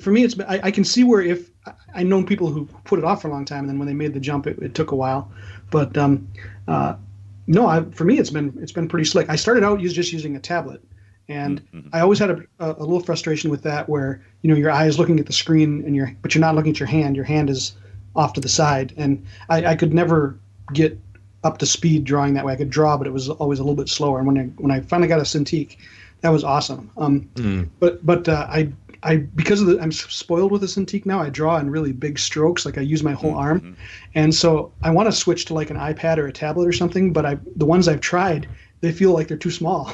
For me, I can see where if I know people who put it off for a long time, and then when they made the jump, it took a while. But for me, it's been pretty slick. I started out just using a tablet, and I always had a little frustration with that, where your eye is looking at the screen but you're not looking at your hand. Your hand is off to the side, and I could never get up to speed drawing that way. I could draw, but it was always a little bit slower. And when I finally got a Cintiq, that was awesome. But I because of I'm spoiled with a Cintiq now. I draw in really big strokes, like I use my whole arm, and so I want to switch to like an iPad or a tablet or something. But the ones I've tried, they feel like they're too small.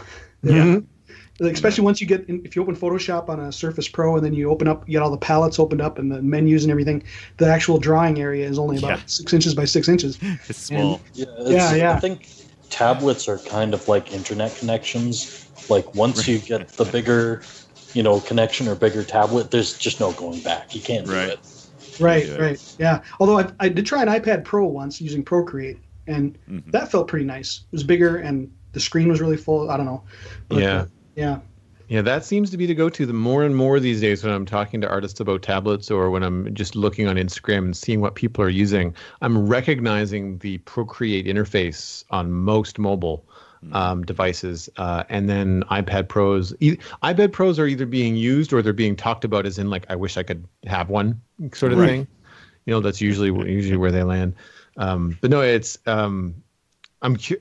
Especially once if you open Photoshop on a Surface Pro and then you get all the palettes opened up and the menus and everything, the actual drawing area is only about 6 inches by 6 inches. It's small. I think tablets are kind of like internet connections. Like once you get the bigger, connection or bigger tablet, there's just no going back. You can't do it. Right. Yeah. Although I did try an iPad Pro once using Procreate, and that felt pretty nice. It was bigger and the screen was really full. I don't know. But, Yeah, that seems to be the go-to. The more and more these days when I'm talking to artists about tablets or when I'm just looking on Instagram and seeing what people are using, I'm recognizing the Procreate interface on most mobile devices. And then iPad Pros. iPad Pros are either being used or they're being talked about as in like, I wish I could have one sort of thing. You know, that's usually where they land. But no, it's the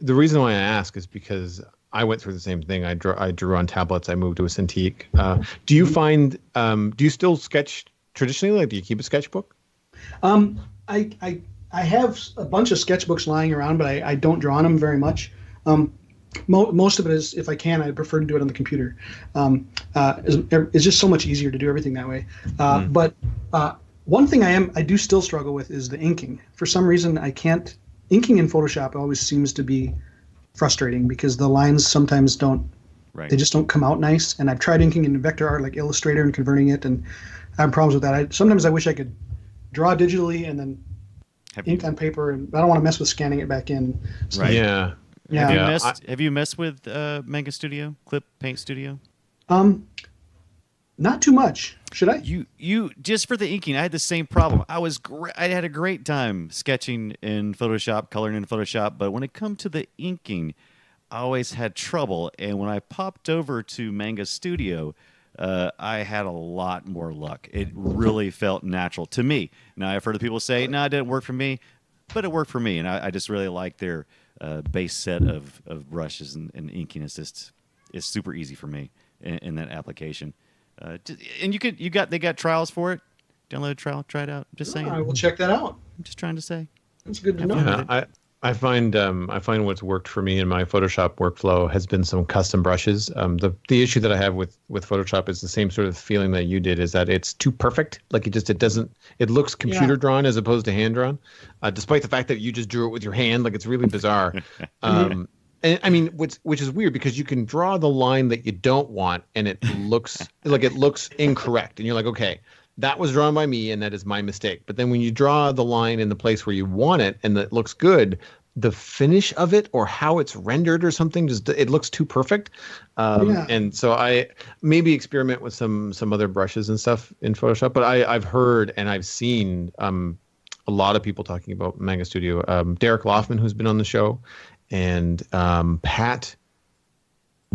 reason why I ask is because I went through the same thing. I drew on tablets. I moved to a Cintiq. Do you find? Do you still sketch traditionally? Like, do you keep a sketchbook? I have a bunch of sketchbooks lying around, but I don't draw on them very much. Most of it is, if I can, I prefer to do it on the computer. It's just so much easier to do everything that way. But one thing I do still struggle with is the inking. For some reason, I can't. Inking in Photoshop always seems to be frustrating because the lines sometimes don't. They just don't come out nice. And I've tried inking in vector art like Illustrator and converting it, and I have problems with that. Sometimes I wish I could draw digitally and then ink on paper, and I don't want to mess with scanning it back in. So, Yeah. Have you messed with Manga Studio, Clip Paint Studio? Not too much. Should I? You just for the inking, I had the same problem. I had a great time sketching in Photoshop, coloring in Photoshop, but when it come to the inking, I always had trouble. And when I popped over to Manga Studio, I had a lot more luck. It really felt natural to me. Now I've heard of people say, "No, it didn't work for me," but it worked for me, and I just really like their base set of brushes and inking. It's super easy for me in that application. And they got trials for it. Download a trial, try it out. I'm just saying. I will check that out. I'm just trying to say. That's good to know. Yeah, I find what's worked for me in my Photoshop workflow has been some custom brushes. The issue that I have with Photoshop is the same sort of feeling that you did, is that it's too perfect. Like it looks computer drawn as opposed to hand drawn, despite the fact that you just drew it with your hand. Like, it's really bizarre. And I mean, which is weird because you can draw the line that you don't want, and it looks incorrect, and you're like, okay, that was drawn by me, and that is my mistake. But then when you draw the line in the place where you want it, and it looks good, the finish of it or how it's rendered or something it looks too perfect. And so I maybe experiment with some other brushes and stuff in Photoshop. But I've heard and I've seen a lot of people talking about Manga Studio. Derek Loffman, who's been on the show, and Pat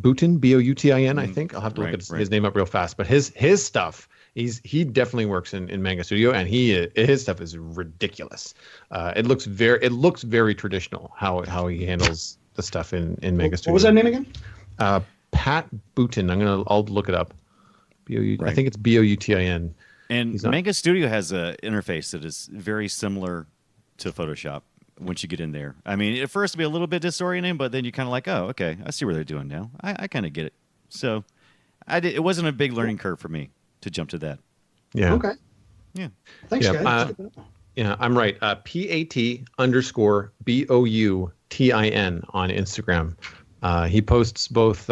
Boutin, Boutin, I think. I'll have to look at his name up real fast. But his stuff, he definitely works in Manga Studio, and his stuff is ridiculous. It looks very traditional how he handles the stuff in Manga Studio. What was that name again? Pat Boutin. I'll look it up. I think it's Boutin. And Manga Studio has an interface that is very similar to Photoshop. Once you get in there, I mean, at first it'll be a little bit disorienting, but then you're kind of like, oh, okay, I see what they're doing now. I kind of get it. So, it wasn't a big learning curve for me to jump to that. Yeah. Okay. Yeah. Thanks, guys. Yeah, I'm right. PAT_BOUTIN on Instagram. He posts both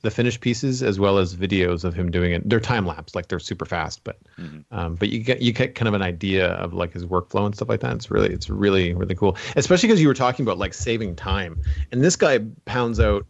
the finished pieces as well as videos of him doing it. They're time lapse, like they're super fast, but you get kind of an idea of like his workflow and stuff like that. It's really cool, especially because you were talking about like saving time, and this guy pounds out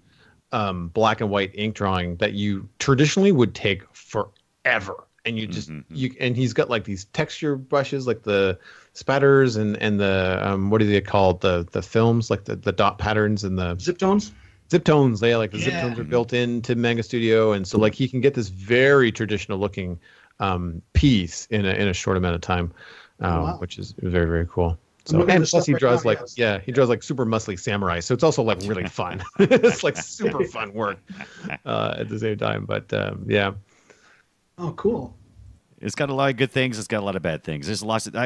black and white ink drawing that you traditionally would take forever. And you just and he's got like these texture brushes, like the spatters and the what do they call the films, like the dot patterns and the zip tones. Zip tones, zip tones are built into Manga Studio, and so like he can get this very traditional looking piece in a short amount of time, which is very, very cool. So, and plus he draws he draws like super muscly samurai, so it's also like really fun. It's like super fun work at the same time, but yeah. Oh, cool. It's got a lot of good things. It's got a lot of bad things. There's lots of.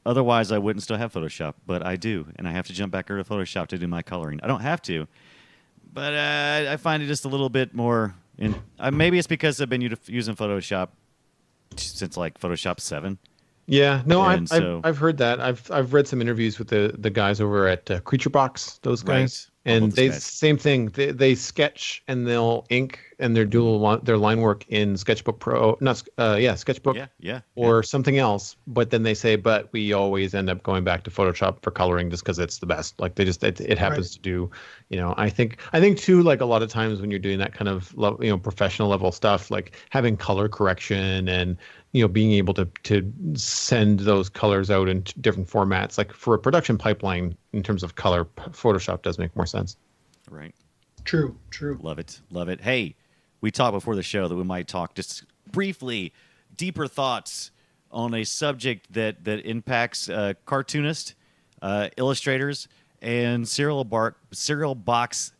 Otherwise, I wouldn't still have Photoshop, but I do, and I have to jump back over to Photoshop to do my coloring. I don't have to, but I find it just a little bit more. Maybe it's because I've been using Photoshop since like Photoshop 7. Yeah, no, I've heard that. I've read some interviews with the guys over at Creature Box. Those guys, And the they sketch. same thing. They sketch and they'll ink and their their line work in Sketchbook Pro, Sketchbook, or something else. But then they say, but we always end up going back to Photoshop for coloring just because it's the best. Like they just it happens to do. I think too. Like a lot of times when you're doing that kind of professional level stuff, like having color correction and being able to send those colors out in different formats, like for a production pipeline in terms of color, Photoshop does make more sense. Right. True. Love it. Hey, we talked before the show that we might talk just briefly, deeper thoughts on a subject that impacts cartoonists, illustrators, and cereal box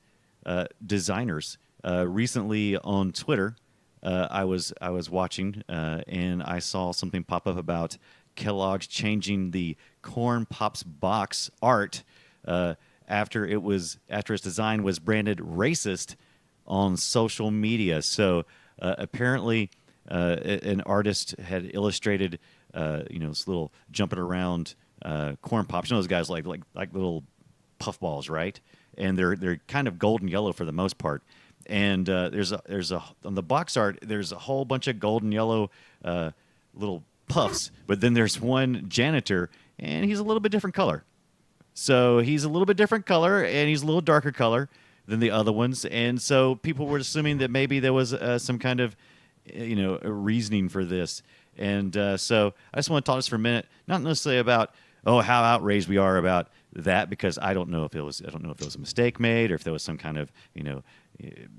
designers. Recently on Twitter, I was watching and I saw something pop up about Kellogg's changing the Corn Pops box art after its design was branded racist on social media. So apparently an artist had illustrated this little jumping around corn pops. Those guys like little puffballs, right? And they're kind of golden yellow for the most part. And there's on the box art, there's a whole bunch of golden yellow little puffs, but then there's one janitor, and he's a little bit different color. So he's a little bit different color, and he's a little darker color than the other ones. And so people were assuming that maybe there was some kind of reasoning for this. And so I just want to talk just for a minute, not necessarily about how outraged we are about that, because I don't know if it was a mistake made, or if there was some kind of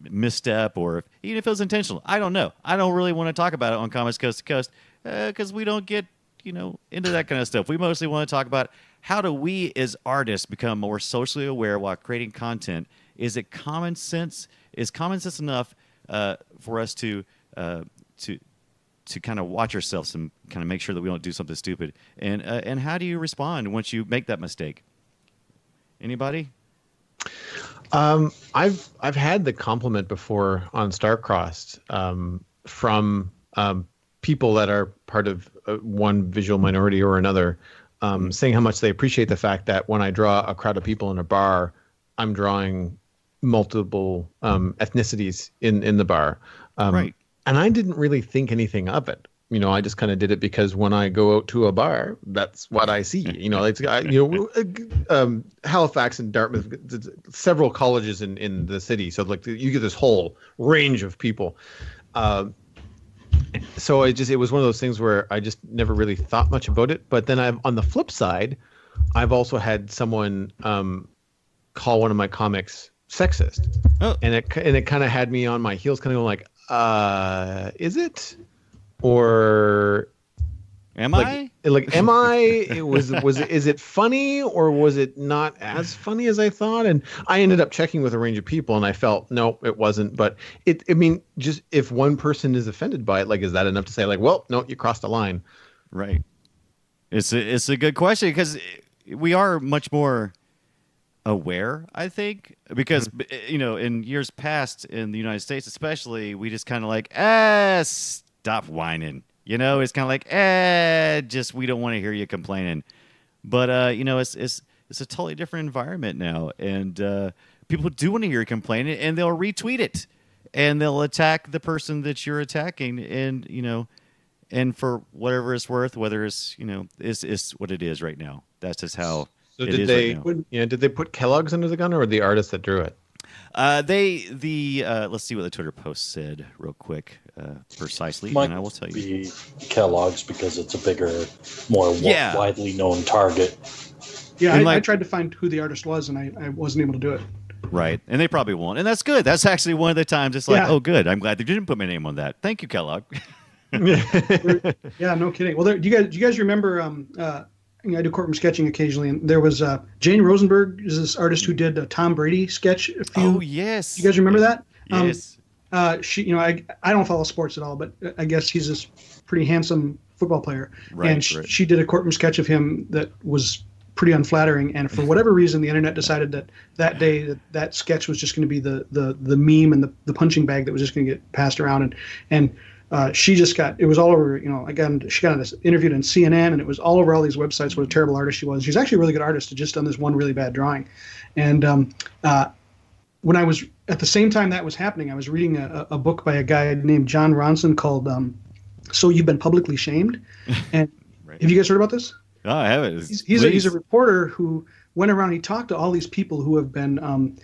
misstep, or even if it was intentional. I don't know. I don't really want to talk about it on Comics Coast to Coast because we don't get into that kind of stuff. We mostly want to talk about how do we as artists become more socially aware while creating content. Is it common sense? Is common sense enough for us to kind of watch ourselves and kind of make sure that we don't do something stupid? And how do you respond once you make that mistake? Anybody? I've had the compliment before on Starcrossed from people that are part of one visual minority or another, saying how much they appreciate the fact that when I draw a crowd of people in a bar, I'm drawing multiple ethnicities in the bar. Right. And I didn't really think anything of it. I just kind of did it because when I go out to a bar, that's what I see. Halifax and Dartmouth, several colleges in the city. So like you get this whole range of people. So it was one of those things where I just never really thought much about it. But then on the flip side, I've also had someone call one of my comics sexist. Oh. And it kind of had me on my heels, kind of going like, is it? Or am I? Am I? Is it funny, or was it not as funny as I thought? And I ended up checking with a range of people, and I felt no, it wasn't. But just if one person is offended by it, is that enough to say well, no, you crossed the line? Right. It's a good question, because we are much more aware, I think, because in years past in the United States, especially, we just kind of stop whining. It's kind of like, we don't want to hear you complaining. But it's a totally different environment now, and people do want to hear you complaining, and they'll retweet it, and they'll attack the person that you're attacking, and for whatever it's worth, whether it's it's what it is right now. That's just how. So did they put Kellogg's under the gun, or the artist that drew it? Let's see what the Twitter post said real quick, precisely, and I will tell you. Be Kellogg's because it's a bigger, more widely known target. Yeah, I tried to find who the artist was, and I wasn't able to do it. Right, and they probably won't, and that's good. That's actually one of the times it's oh, good. I'm glad they didn't put my name on that. Thank you, Kellogg. Yeah, no kidding. Well, do you guys remember? I do courtroom sketching occasionally, and there was Jane Rosenberg is this artist who did a Tom Brady sketch. Oh yes, you guys remember that? Yes. She, I don't follow sports at all, but I guess he's this pretty handsome football player, and she did a courtroom sketch of him that was pretty unflattering. And for whatever reason, the internet decided that day that sketch was just going to be the meme and the punching bag that was just going to get passed around. And she just got, it was all over, again, she got interviewed in CNN, and it was all over all these websites what a terrible artist she was. She's actually a really good artist, who just done this one really bad drawing. And when I was, at the same time that was happening, I was reading a book by a guy named John Ronson called So You've Been Publicly Shamed. And Right. have you guys heard about this? Oh, I haven't. He's a reporter who went around, he talked to all these people who have been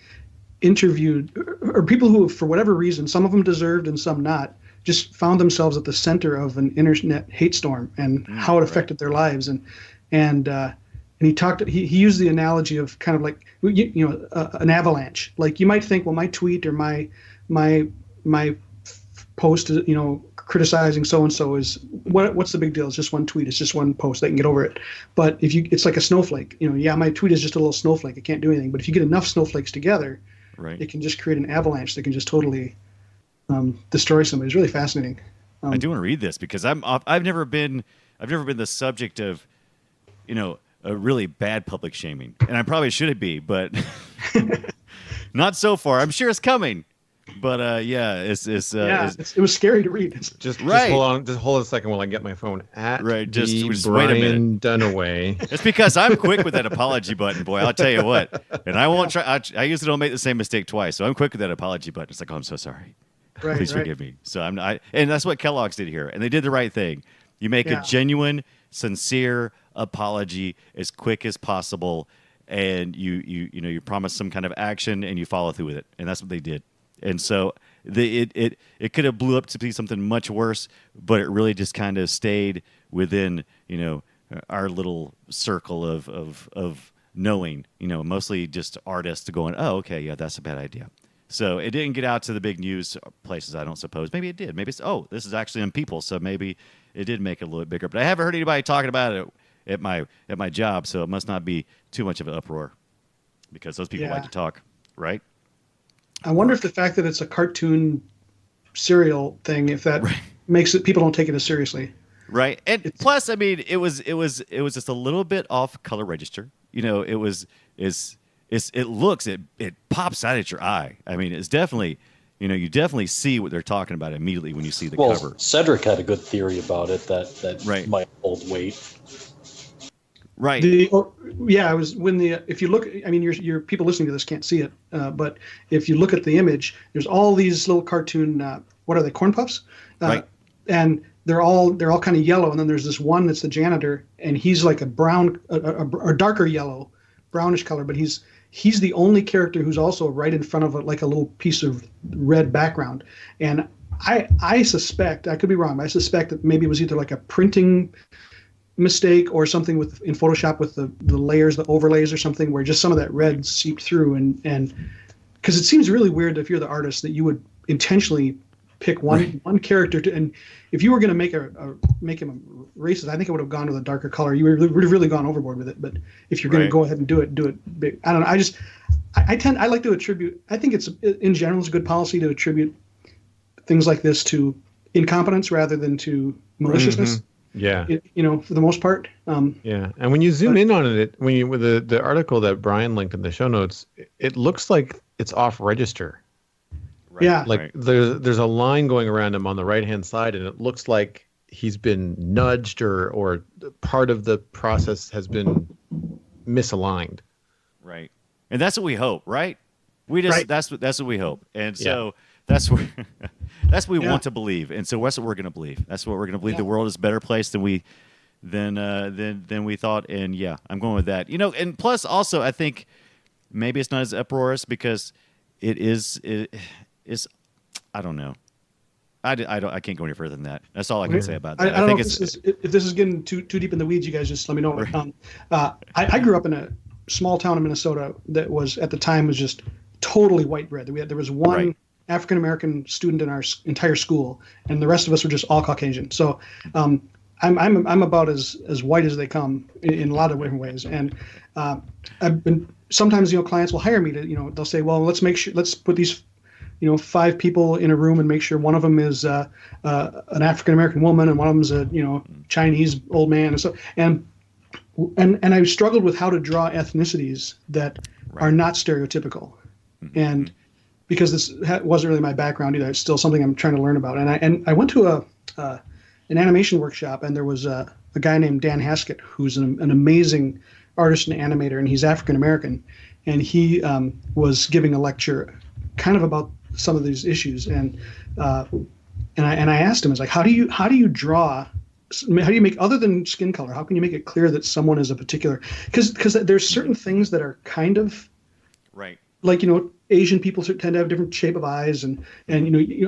interviewed, or people who, for whatever reason, some of them deserved and some not, just found themselves at the center of an internet hate storm and how it affected their lives. And he talked. He used the analogy of kind of like an avalanche. Like you might think, well, my tweet or my post, criticizing so and so is what's the big deal? It's just one tweet. It's just one post. They can get over it. But it's like a snowflake. My tweet is just a little snowflake. It can't do anything. But if you get enough snowflakes together, right, it can just create an avalanche that can just totally destroy somebody. It's really fascinating. I do want to read this because I've never been the subject of, a really bad public shaming, and I probably shouldn't be, but not so far. I'm sure it's coming, but it was scary to read. Just right. Just hold on a second while I get my phone. Just Brian wait a minute. Dunaway. It's because I'm quick with that apology button, boy. I'll tell you what, and I won't try. I usually don't make the same mistake twice, so I'm quick with that apology button. It's like, oh, I'm so sorry. Right, Please forgive me. So and that's what Kellogg's did here, and they did the right thing. You make a genuine, sincere apology as quick as possible, and you promise some kind of action, and you follow through with it, and that's what they did. And so it could have blew up to be something much worse, but it really just kind of stayed within our little circle of knowing, mostly just artists going, oh, okay, yeah, that's a bad idea. So it didn't get out to the big news places, I don't suppose. Maybe it did. Maybe this is actually on People, so maybe it did make it a little bit bigger. But I haven't heard anybody talking about it at my job, so it must not be too much of an uproar because those people like to talk, right? I wonder if the fact that it's a cartoon serial thing, if that makes it people don't take it as seriously. Right, and plus, I mean, it was just a little bit off color register. It pops out at your eye. I mean, it's definitely, you definitely see what they're talking about immediately when you see the cover. Cedric had a good theory about it that might hold weight. Right. It was if you look, I mean, your people listening to this can't see it, but if you look at the image, there's all these little cartoon, what are they, corn puffs? Right. And they're all kind of yellow, and then there's this one that's the janitor, and he's like a brown, a darker yellow, brownish color, but he's the only character who's also right in front of like a little piece of red background. And I suspect, I could be wrong, but I suspect that maybe it was either like a printing mistake or something in Photoshop with the layers, the overlays or something, where just some of that red seeped through. And because it seems really weird if you're the artist that you would intentionally pick one character and if you were going to make him racist, I think it would have gone with a darker color. You would have really gone overboard with it. But if you're going to go ahead and do it big. I don't know. I like to attribute. I think it's in general it's a good policy to attribute things like this to incompetence rather than to maliciousness. Mm-hmm. Yeah. For the most part. Yeah. And when you zoom in on it, with the article that Brian linked in the show notes, it looks like it's off register. Right. Yeah. Like there's a line going around him on the right-hand side, and it looks like he's been nudged or part of the process has been misaligned. Right. And that's what we hope, right? That's what we hope. And so that's what we want to believe. And so that's what we're going to believe. That's what we're going to believe. The world is a better place than we thought. And yeah, I'm going with that. And plus also I think maybe it's not as uproarious because it is I don't know. I can't go any further than that. That's all I can say about that. I don't know if this is getting too deep in the weeds. You guys just let me know. Right. I grew up in a small town in Minnesota that was at the time was just totally white bread. There was one African American student in our entire school, and the rest of us were just all Caucasian. So I'm about as white as they come in a lot of different ways. And I've been sometimes clients will hire me to they'll say, well, let's put these 5 people in a room and make sure one of them is an African American woman and one of them's a Chinese old man and so and I struggled with how to draw ethnicities that are not stereotypical, and because this wasn't really my background either, it's still something I'm trying to learn about. And I went to an animation workshop, and there was a guy named Dan Haskett, who's an amazing artist and animator, and he's African American, and he was giving a lecture kind of about some of these issues, and I asked him, I was like, how do you draw? How do you make, other than skin color, how can you make it clear that someone is a particular? Because there's certain things that are kind of right, like, Asian people tend to have different shape of eyes, and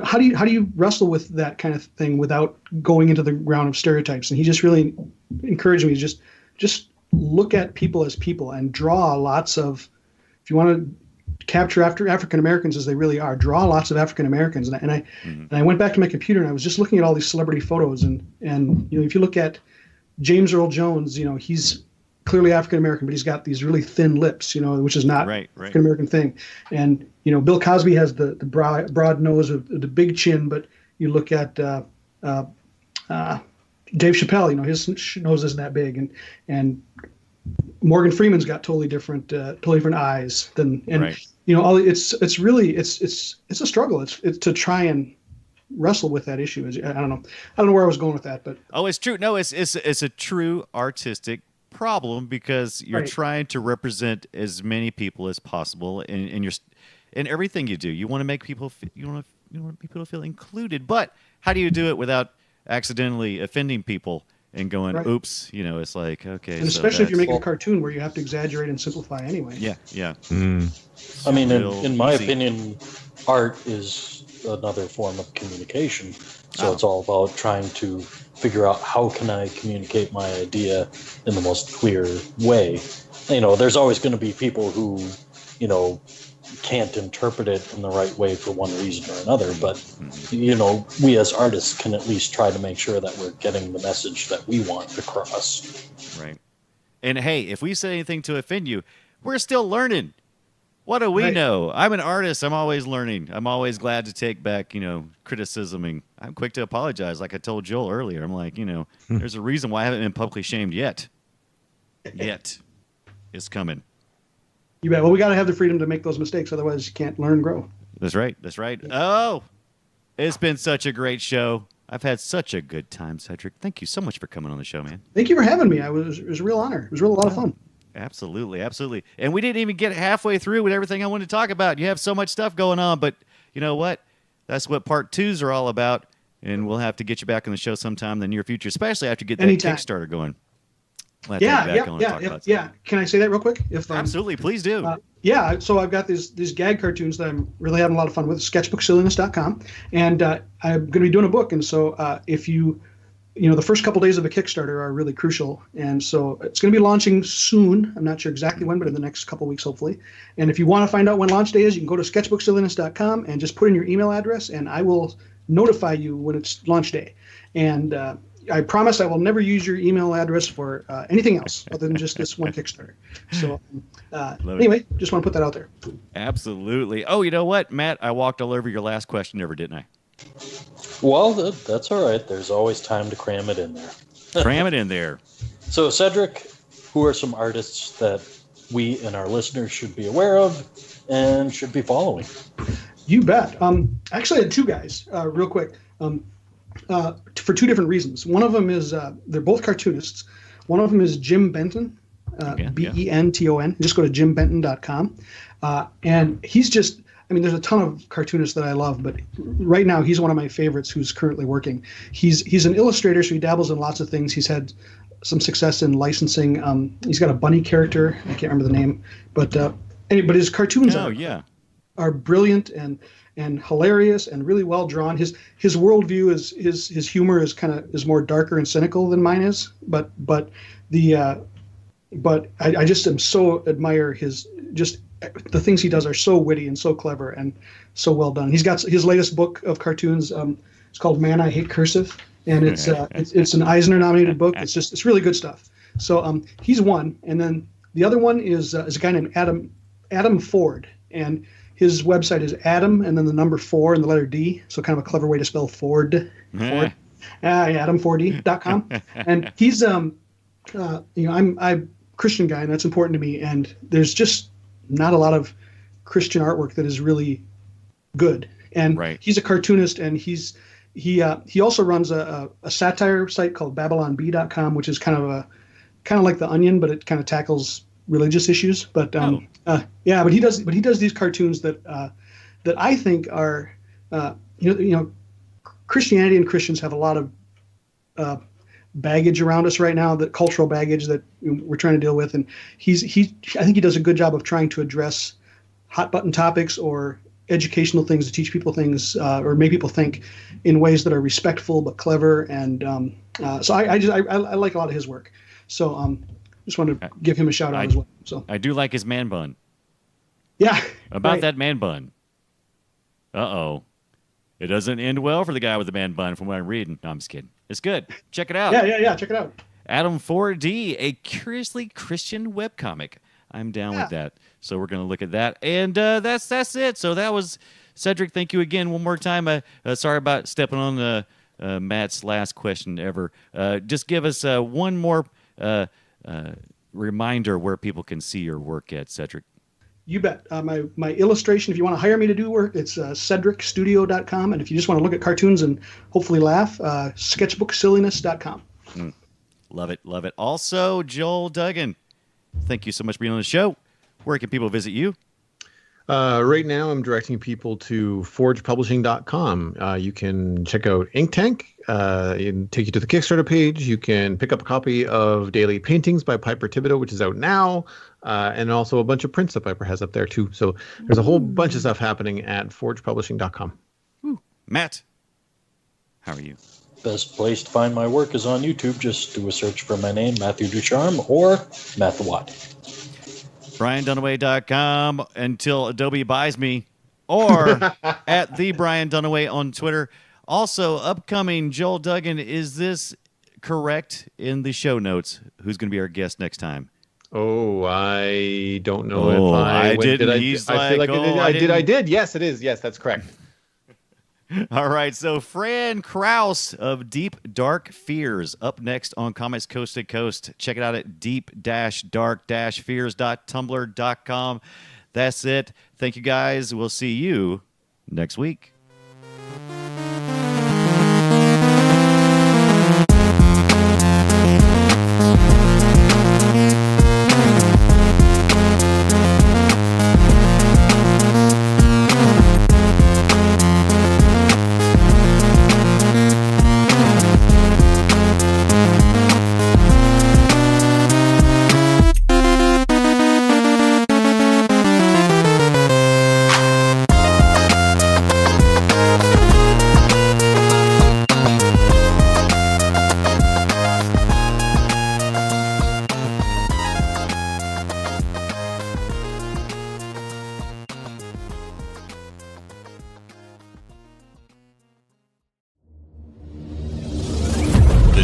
how do you wrestle with that kind of thing without going into the ground of stereotypes? And he just really encouraged me to just look at people as people and draw lots of, if you want to capture African Americans as they really are, draw lots of African Americans. And I went back to my computer and I was just looking at all these celebrity photos, and if you look at James Earl Jones, he's clearly African American, but he's got these really thin lips, which is not African American thing. And Bill Cosby has the broad nose with the big chin, but you look at Dave Chappelle, his nose isn't that big, and Morgan Freeman's got totally different eyes than, it's really it's a struggle. It's to try and wrestle with that issue. I don't know where I was going with that, but it's true. No, it's a true artistic problem, because you're trying to represent as many people as possible in everything you do. You want to make people you want people to feel included, but how do you do it without accidentally offending people and going, oops, it's like, okay. And especially if you're making a cartoon where you have to exaggerate and simplify anyway. Yeah. I mean, in my opinion, art is another form of communication. So it's all about trying to figure out, how can I communicate my idea in the most clear way? There's always going to be people who, can't interpret it in the right way for one reason or another. But, we as artists can at least try to make sure that we're getting the message that we want across. Right. And hey, if we say anything to offend you, we're still learning. What do we know? I'm an artist. I'm always learning. I'm always glad to take back, criticism, and I'm quick to apologize. Like I told Joel earlier, I'm like, there's a reason why I haven't been publicly shamed yet. It's coming. You bet. Well, we got to have the freedom to make those mistakes. Otherwise, you can't learn and grow. That's right. Oh, it's been such a great show. I've had such a good time, Cedric. Thank you so much for coming on the show, man. Thank you for having me. It was a real honor. It was really a lot of fun. Absolutely. And we didn't even get halfway through with everything I wanted to talk about. You have so much stuff going on, but you know what? That's what part 2s are all about, and we'll have to get you back on the show sometime in the near future, especially after you get that Kickstarter going. Yeah. Can I say that real quick? Absolutely, please do. So I've got these gag cartoons that I'm really having a lot of fun with, sketchbooksilliness.com, and I'm going to be doing a book, and so if you the first couple days of a Kickstarter are really crucial. And so it's going to be launching soon. I'm not sure exactly when, but in the next couple weeks, hopefully. And if you want to find out when launch day is, you can go to sketchbooksilliness.com and just put in your email address, and I will notify you when it's launch day. And I promise I will never use your email address for anything else other than just this one Kickstarter. So anyway, just want to put that out there. Absolutely. Oh, you know what, Matt? I walked all over your last question ever, didn't I? Well, that's all right. There's always time to cram it in there. Cram it in there. So, Cedric, who are some artists that we and our listeners should be aware of and should be following? You bet. Actually, I had 2 guys, real quick, for 2 different reasons. One of them is they're both cartoonists. One of them is Jim Benton, Benton. Just go to jimbenton.com. And he's just... there's a ton of cartoonists that I love, but right now he's one of my favorites who's currently working. He's an illustrator, so he dabbles in lots of things. He's had some success in licensing. He's got a bunny character. I can't remember the name, but his cartoons are brilliant and hilarious and really well drawn. His worldview his humor is more darker and cynical than mine is, but I just am so admire the things he does are so witty and so clever and so well done. He's got his latest book of cartoons. It's called Man, I Hate Cursive, and it's an Eisner nominated book. It's really good stuff. So he's one, and then the other one is a guy named Adam Ford, and his website is Adam and then the number 4 and the letter D. So kind of a clever way to spell Ford. Adam4D.com, and he's I'm a Christian guy, and that's important to me. And there's just not a lot of Christian artwork that is really good. And he's a cartoonist, and he's he also runs a satire site called BabylonB.com, which is kind of like The Onion, but it kind of tackles religious issues. But but he does these cartoons that I think are Christianity and Christians have a lot of baggage around us right now, that cultural baggage that we're trying to deal with, and I think he does a good job of trying to address hot button topics or educational things to teach people things or make people think in ways that are respectful but clever, and so I like a lot of his work. So just wanted to give him a shout out as well. So I do like his man bun. Yeah, about that man bun. It doesn't end well for the guy with the man bun from what I'm reading. No, I'm just kidding. It's good. Check it out. Yeah. Check it out. Adam 4D, a curiously Christian webcomic. I'm down with that. So we're going to look at that. And that's it. So that was Cedric. Thank you again one more time. Sorry about stepping on Matt's last question ever. Just give us one more reminder where people can see your work at, Cedric. You bet. My illustration, if you want to hire me to do work, it's cedricstudio.com. And if you just want to look at cartoons and hopefully laugh, sketchbooksilliness.com. Love it. Love it. Also, Joel Duggan, thank you so much for being on the show. Where can people visit you? Right now, I'm directing people to forgepublishing.com. You can check out Ink Tank. It'll take you to the Kickstarter page. You can pick up a copy of Daily Paintings by Piper Thibodeau, which is out now, and also a bunch of prints that Piper has up there, too. So there's a whole bunch of stuff happening at forgepublishing.com. Matt, how are you? Best place to find my work is on YouTube. Just do a search for my name, Matthew Ducharme, or Matt the Watt. BrianDunaway.com until Adobe buys me, or at the Brian Dunaway on Twitter. Also, upcoming, Joel Duggan, is this correct in the show notes? Who's going to be our guest next time? Oh, I don't know if I didn't. I did. Yes, it is. Yes, that's correct. All right, so Fran Kraus of Deep Dark Fears up next on Comics Coast to Coast. Check it out at deep-dark-fears.tumblr.com. That's it. Thank you, guys. We'll see you next week.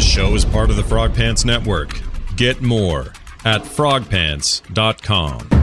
Show is part of the Frog Pants Network. Get more at frogpants.com.